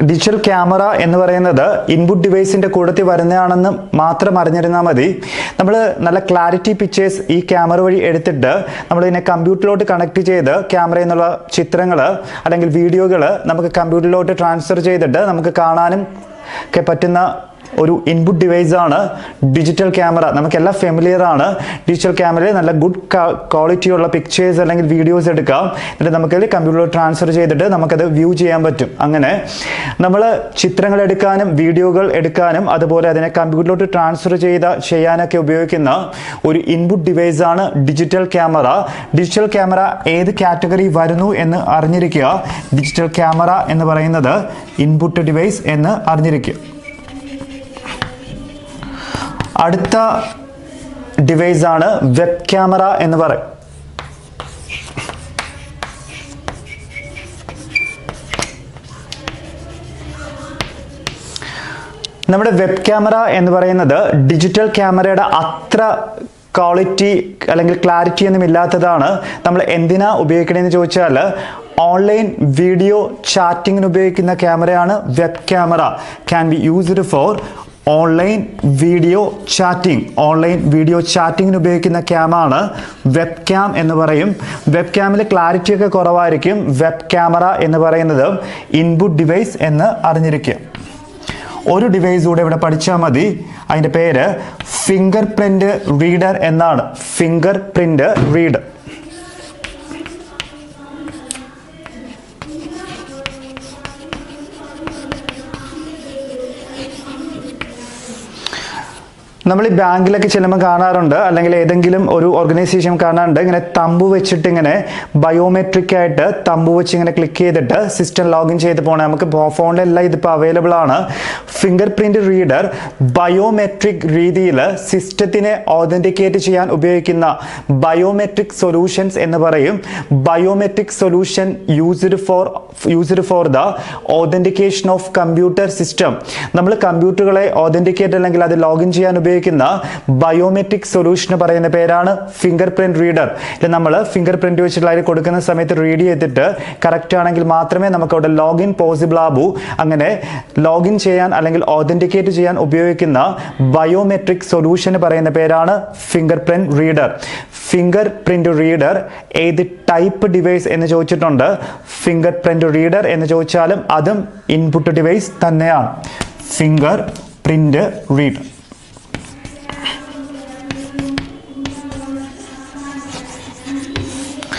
ഡിജിറ്റൽ ക്യാമറ എന്ന് പറയുന്നത് ഇൻപുട്ട് ഡിവൈസിൻ്റെ കൂട്ടത്തിൽ വരുന്നതാണെന്ന് മാത്രം അറിഞ്ഞിരുന്നാൽ മതി. നമ്മൾ നല്ല ക്ലാരിറ്റി പിക്ചേഴ്സ് ഈ ക്യാമറ വഴി എടുത്തിട്ട് നമ്മളിതിനെ കമ്പ്യൂട്ടറിലോട്ട് കണക്ട് ചെയ്ത് ക്യാമറയിൽ നിന്നുള്ള ചിത്രങ്ങൾ അല്ലെങ്കിൽ വീഡിയോകൾ നമുക്ക് കമ്പ്യൂട്ടറിലോട്ട് ട്രാൻസ്ഫർ ചെയ്തിട്ട് നമുക്ക് കാണാനും ഒക്കെ പറ്റുന്ന ഒരു ഇൻപുട്ട് ഡിവൈസ് ആണ് ഡിജിറ്റൽ ക്യാമറ. നമുക്കെല്ലാം ഫെമിലിയർ ആണ്. ഡിജിറ്റൽ ക്യാമറയിൽ നല്ല ഗുഡ് ക്വാളിറ്റിയുള്ള പിക്ചേഴ്സ് അല്ലെങ്കിൽ വീഡിയോസ് എടുക്കാം. എന്നിട്ട് നമുക്കത് കമ്പ്യൂട്ടറിൽ ട്രാൻസ്ഫർ ചെയ്തിട്ട് നമുക്കത് വ്യൂ ചെയ്യാൻ പറ്റും. അങ്ങനെ നമ്മൾ ചിത്രങ്ങൾ എടുക്കാനും വീഡിയോകൾ എടുക്കാനും അതുപോലെ അതിനെ കമ്പ്യൂട്ടറിലോട്ട് ട്രാൻസ്ഫർ ചെയ്യാനൊക്കെ ഉപയോഗിക്കുന്ന ഒരു ഇൻപുട്ട് ഡിവൈസ് ആണ് ഡിജിറ്റൽ ക്യാമറ. ഡിജിറ്റൽ ക്യാമറ ഏത് കാറ്റഗറി വരുന്നു എന്ന് അറിഞ്ഞിരിക്കുക. ഡിജിറ്റൽ ക്യാമറ എന്ന് പറയുന്നത് ഇൻപുട്ട് ഡിവൈസ് എന്ന് അറിഞ്ഞിരിക്കുക. അടുത്ത ഡിവൈസ് ആണ് വെബ് ക്യാമറ എന്ന് പറയും. നമ്മുടെ വെബ് ക്യാമറ എന്ന് പറയുന്നത് ഡിജിറ്റൽ ക്യാമറയുടെ അത്ര ക്വാളിറ്റി അല്ലെങ്കിൽ ക്ലാരിറ്റി ഒന്നും ഇല്ലാത്തതാണ്. നമ്മൾ എന്തിനാ ഉപയോഗിക്കണമെന്ന് ചോദിച്ചാൽ ഓൺലൈൻ വീഡിയോ ചാറ്റിങ്ങിന് ഉപയോഗിക്കുന്ന ക്യാമറയാണ് web camera. Can be used for online video ചാറ്റിങ്ങിന് ഉപയോഗിക്കുന്ന ക്യാമാണ് വെബ് ക്യാം എന്ന് പറയും. വെബ് ക്യാമിൽ ക്ലാരിറ്റി ഒക്കെ കുറവായിരിക്കും. വെബ് ക്യാമറ എന്ന് പറയുന്നത് ഇൻപുട്ട് ഡിവൈസ് എന്ന് അറിഞ്ഞിരിക്കുക. ഒരു ഡിവൈസ് കൂടെ ഇവിടെ പഠിച്ചാൽ മതി. അതിൻ്റെ പേര് ഫിംഗർ പ്രിന്റ് റീഡർ എന്നാണ്. Finger print reader. നമ്മൾ ഈ ബാങ്കിലൊക്കെ ചെല്ലുമ്പോൾ കാണാറുണ്ട്, അല്ലെങ്കിൽ ഏതെങ്കിലും ഒരു ഓർഗനൈസേഷൻ കാണാറുണ്ട്, ഇങ്ങനെ തമ്പ് വെച്ചിട്ട് ഇങ്ങനെ ബയോമെട്രിക് ആയിട്ട് തമ്പ് വെച്ച് ഇങ്ങനെ ക്ലിക്ക് ചെയ്തിട്ട് സിസ്റ്റം ലോഗിൻ ചെയ്ത് പോകണം. നമുക്ക് ഫോണിലെല്ലാം ഇതിപ്പോൾ അവൈലബിൾ ആണ്. ഫിംഗർ പ്രിന്റ് റീഡർ ബയോമെട്രിക് രീതിയിൽ സിസ്റ്റത്തിനെ ഓതന്റിക്കേറ്റ് ചെയ്യാൻ ഉപയോഗിക്കുന്ന ബയോമെട്രിക് സൊല്യൂഷൻസ് എന്ന് പറയും. Biometric solution used for the authentication of computer system. നമ്മൾ കമ്പ്യൂട്ടറുകളെ ഓതന്റിക്കേറ്റ് അല്ലെങ്കിൽ അത് ലോഗിൻ ചെയ്യാൻ ഉപയോഗിക്കുന്ന ബയോമെട്രിക് സൊല്യൂഷന് പറയുന്ന പേരാണ് ഫിംഗർ പ്രിന്റ് റീഡർ. ഇത് നമ്മൾ ഫിംഗർ പ്രിന്റ് വെച്ചിട്ടുള്ള അതിൽ കൊടുക്കുന്ന സമയത്ത് റീഡ് ചെയ്തിട്ട് കറക്റ്റ് ആണെങ്കിൽ മാത്രമേ നമുക്ക് അവിടെ ലോഗിൻ പോസിബിൾ ആകൂ. അങ്ങനെ ലോഗിൻ ചെയ്യാൻ അല്ലെങ്കിൽ ഓതന്റിക്കേറ്റ് ചെയ്യാൻ ഉപയോഗിക്കുന്ന ബയോമെട്രിക് സൊല്യൂഷന് പറയുന്ന പേരാണ് finger print reader. Finger print reader ഏത് ടൈപ്പ് ഡിവൈസ് എന്ന് ചോദിച്ചിട്ടുണ്ട്. ഫിംഗർ പ്രിന്റ് റീഡർ എന്ന് ചോദിച്ചാലും അതും ഇൻപുട്ട് ഡിവൈസ് തന്നെയാണ്. Finger print reader.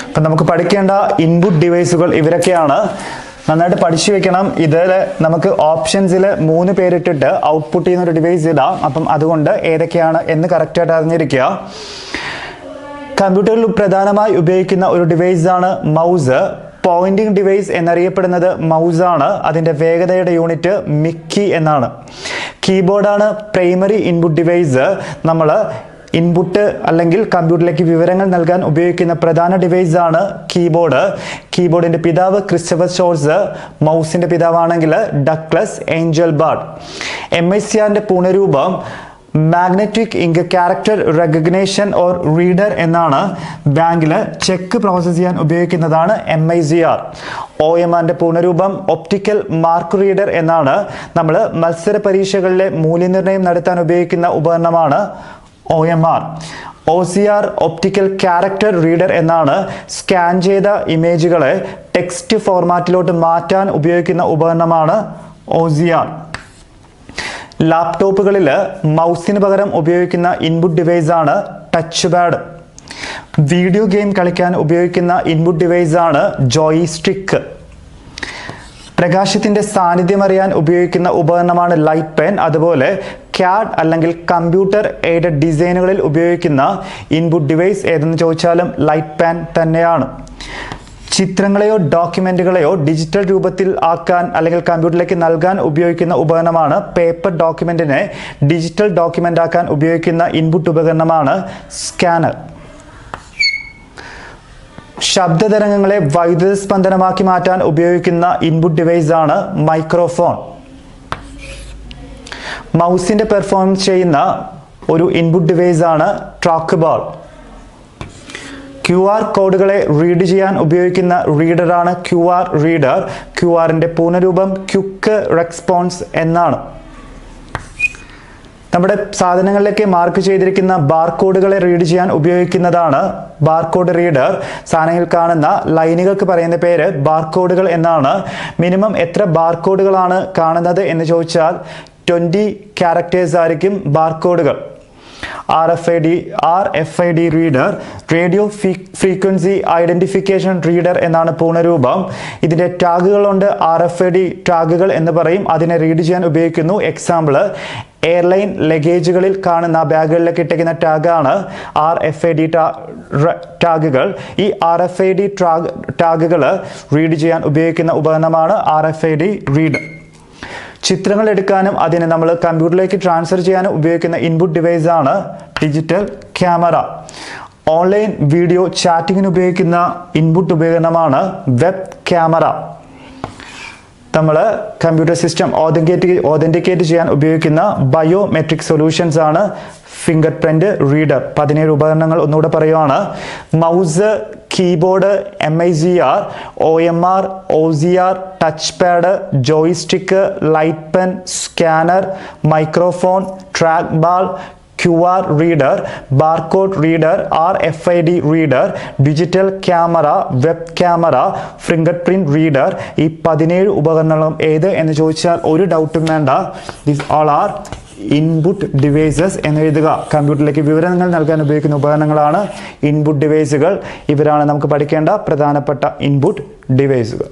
അപ്പം നമുക്ക് പഠിക്കേണ്ട ഇൻപുട്ട് ഡിവൈസുകൾ ഇവരൊക്കെയാണ്. നന്നായിട്ട് പഠിച്ചു വെക്കണം. ഇതിൽ നമുക്ക് ഓപ്ഷൻസിൽ 3 പേരിട്ടിട്ട് ഔട്ട്പുട്ട് ചെയ്യുന്ന ഒരു ഡിവൈസ് ഇടാം. അപ്പം അതുകൊണ്ട് ഏതൊക്കെയാണ് എന്ന് കറക്റ്റായിട്ട് അറിഞ്ഞിരിക്കുക. കമ്പ്യൂട്ടറിൽ പ്രധാനമായി ഉപയോഗിക്കുന്ന ഒരു ഡിവൈസാണ് മൗസ്. പോയിന്റിംഗ് ഡിവൈസ് എന്നറിയപ്പെടുന്നത് മൗസാണ്. അതിൻ്റെ വേഗതയുടെ യൂണിറ്റ് മിക്കി എന്നാണ്. കീബോർഡാണ് പ്രൈമറി ഇൻപുട്ട് ഡിവൈസ്. നമ്മൾ ഇൻപുട്ട് അല്ലെങ്കിൽ കമ്പ്യൂട്ടറിലേക്ക് വിവരങ്ങൾ നൽകാൻ ഉപയോഗിക്കുന്ന പ്രധാന ഡിവൈസ് ആണ് കീബോർഡ്. കീബോർഡിന്റെ പിതാവ് ക്രിസ്റ്റഫർ ഷോൾസ്. മൗസിന്റെ പിതാവാണെങ്കിൽ ഡഗ്ലസ് ഏഞ്ചൽബാർഡ്. MICRന്റെ പൂർണ്ണരൂപം magnetic ink character recognition or reader എന്നാണ്. ബാങ്കിൽ ചെക്ക് പ്രോസസ് ചെയ്യാൻ ഉപയോഗിക്കുന്നതാണ് MICR. OMRന്റെ പൂർണ്ണരൂപം ഒപ്റ്റിക്കൽ മാർക്ക് റീഡർ എന്നാണ്. നമ്മൾ മത്സര പരീക്ഷകളിലെ മൂല്യനിർണ്ണയം നടത്താൻ ഉപയോഗിക്കുന്ന ഉപകരണമാണ് OMR. OCR optical character reader എന്നാണ്. സ്കാൻ ചെയ്ത ഇമേജുകളെ ടെക്സ്റ്റ് ഫോർമാറ്റിലോട്ട് മാറ്റാൻ ഉപയോഗിക്കുന്ന ഉപകരണമാണ് OCR. ലാപ്ടോപ്പുകളിൽ മൗസിന് പകരം ഉപയോഗിക്കുന്ന ഇൻപുട്ട് ഡിവൈസാണ് ടച്ച് പാഡ്. വീഡിയോ ഗെയിം കളിക്കാൻ ഉപയോഗിക്കുന്ന ഇൻപുട്ട് ഡിവൈസാണ് ജോയിസ്റ്റിക്ക്. പ്രകാശത്തിന്റെ സാന്നിധ്യം അറിയാൻ ഉപയോഗിക്കുന്ന ഉപകരണമാണ് ലൈറ്റ് പെൻ. അതുപോലെ CAD അല്ലെങ്കിൽ കമ്പ്യൂട്ടർ എയ്ഡഡ് ഡിസൈനുകളിൽ ഉപയോഗിക്കുന്ന ഇൻപുട്ട് ഡിവൈസ് ഏതെന്ന് ചോദിച്ചാലും ലൈറ്റ് പെൻ തന്നെയാണ്. ചിത്രങ്ങളെയോ ഡോക്യുമെന്റുകളെയോ ഡിജിറ്റൽ രൂപത്തിൽ ആക്കാൻ അല്ലെങ്കിൽ കമ്പ്യൂട്ടറിലേക്ക് നൽകാൻ ഉപയോഗിക്കുന്ന ഉപകരണമാണ് പേപ്പർ. ഡോക്യുമെന്റിനെ ഡിജിറ്റൽ ഡോക്യുമെന്റ് ആക്കാൻ ഉപയോഗിക്കുന്ന ഇൻപുട്ട് ഉപകരണമാണ് സ്കാനർ. ശബ്ദതരംഗങ്ങളെ വൈദ്യുത സ്പന്ദനമാക്കി മാറ്റാൻ ഉപയോഗിക്കുന്ന ഇൻപുട്ട് ഡിവൈസ് ആണ് മൈക്രോഫോൺ. മൗസിന്റെ പെർഫോമൻസ് ചെയ്യുന്ന ഒരു ഇൻപുട്ട് ഡിവൈസ് ആണ് ട്രാക്ക് ബാൾ. QR കോഡുകളെ റീഡ് ചെയ്യാൻ ഉപയോഗിക്കുന്ന റീഡറാണ് QR റീഡർ. QRന്റെ പൂർണ്ണരൂപം ക്വിക്ക് റെസ്പോൺസ് എന്നാണ്. നമ്മുടെ സാധനങ്ങളിലേക്ക് മാർക്ക് ചെയ്തിരിക്കുന്ന ബാർകോഡുകളെ റീഡ് ചെയ്യാൻ ഉപയോഗിക്കുന്നതാണ് ബാർകോഡ് റീഡർ. സാധനങ്ങളിൽ കാണുന്ന ലൈനുകൾക്ക് പറയുന്ന പേര് ബാർകോഡുകൾ എന്നാണ്. മിനിമം എത്ര ബാർകോഡുകളാണ് കാണുന്നത് എന്ന് ചോദിച്ചാൽ 20 ക്യാരക്ടേഴ്സ് ആയിരിക്കും ബാർകോഡുകൾ. RFID reader radio frequency identification reader എന്നാണ് പൂർണ്ണരൂപം. ഇതിന്റെ ടാഗുകളുണ്ട്. RFID ടാഗുകൾ എന്ന് പറയും. അതിനെ റീഡ് ചെയ്യാൻ ഉപയോഗിക്കുന്നു. എക്സാമ്പിൾ എയർലൈൻ ലഗേജുകളിൽ കാണുന്ന ബാഗുകളിലേക്ക് ഇട്ടേക്കുന്ന ടാഗാണ് RFID ടാഗുകൾ. ഈ RFID ടാഗുകൾ റീഡ് ചെയ്യാൻ ഉപയോഗിക്കുന്ന ഉപകരണമാണ് RFID റീഡർ. ചിത്രങ്ങൾ എടുക്കാനും അതിനെ നമ്മൾ കമ്പ്യൂട്ടറിലേക്ക് ട്രാൻസ്ഫർ ചെയ്യാനും ഉപയോഗിക്കുന്ന ഇൻപുട്ട് ഡിവൈസ് ആണ് ഡിജിറ്റൽ ക്യാമറ. ഓൺലൈൻ വീഡിയോ ചാറ്റിങ്ങിന് ഉപയോഗിക്കുന്ന ഇൻപുട്ട് ഉപകരണമാണ് വെബ് ക്യാമറ. നമ്മൾ കമ്പ്യൂട്ടർ സിസ്റ്റം ഓതന്റിക്കേറ്റ് ചെയ്യാൻ ഉപയോഗിക്കുന്ന ബയോമെട്രിക് സൊല്യൂഷൻസ് ആണ് ഫിംഗർ പ്രിന്റ് റീഡർ. 17 ഉപകരണങ്ങൾ ഒന്നുകൂടെ പറയുവാണ്. Mouse, keyboard, MIGR, OMR, OCR, touch pad, joystick, light pen, scanner, microphone, track ball, QR reader, barcode reader, RFID reader, digital camera, web camera, finger print reader. ഈ 17 ഉപകരണങ്ങളും ഏത് എന്ന് ചോദിച്ചാൽ ഒരു ഡൗട്ടും വേണ്ട. These all are input devices എന്ന് എഴുതുക. കമ്പ്യൂട്ടറിലേക്ക് വിവരങ്ങൾ നൽകാൻ ഉപയോഗിക്കുന്ന ഉപകരണങ്ങളാണ് ഇൻപുട്ട് ഡിവൈസുകൾ. ഇവരാണ് നമുക്ക് പഠിക്കേണ്ട പ്രധാനപ്പെട്ട ഇൻപുട്ട് ഡിവൈസുകൾ.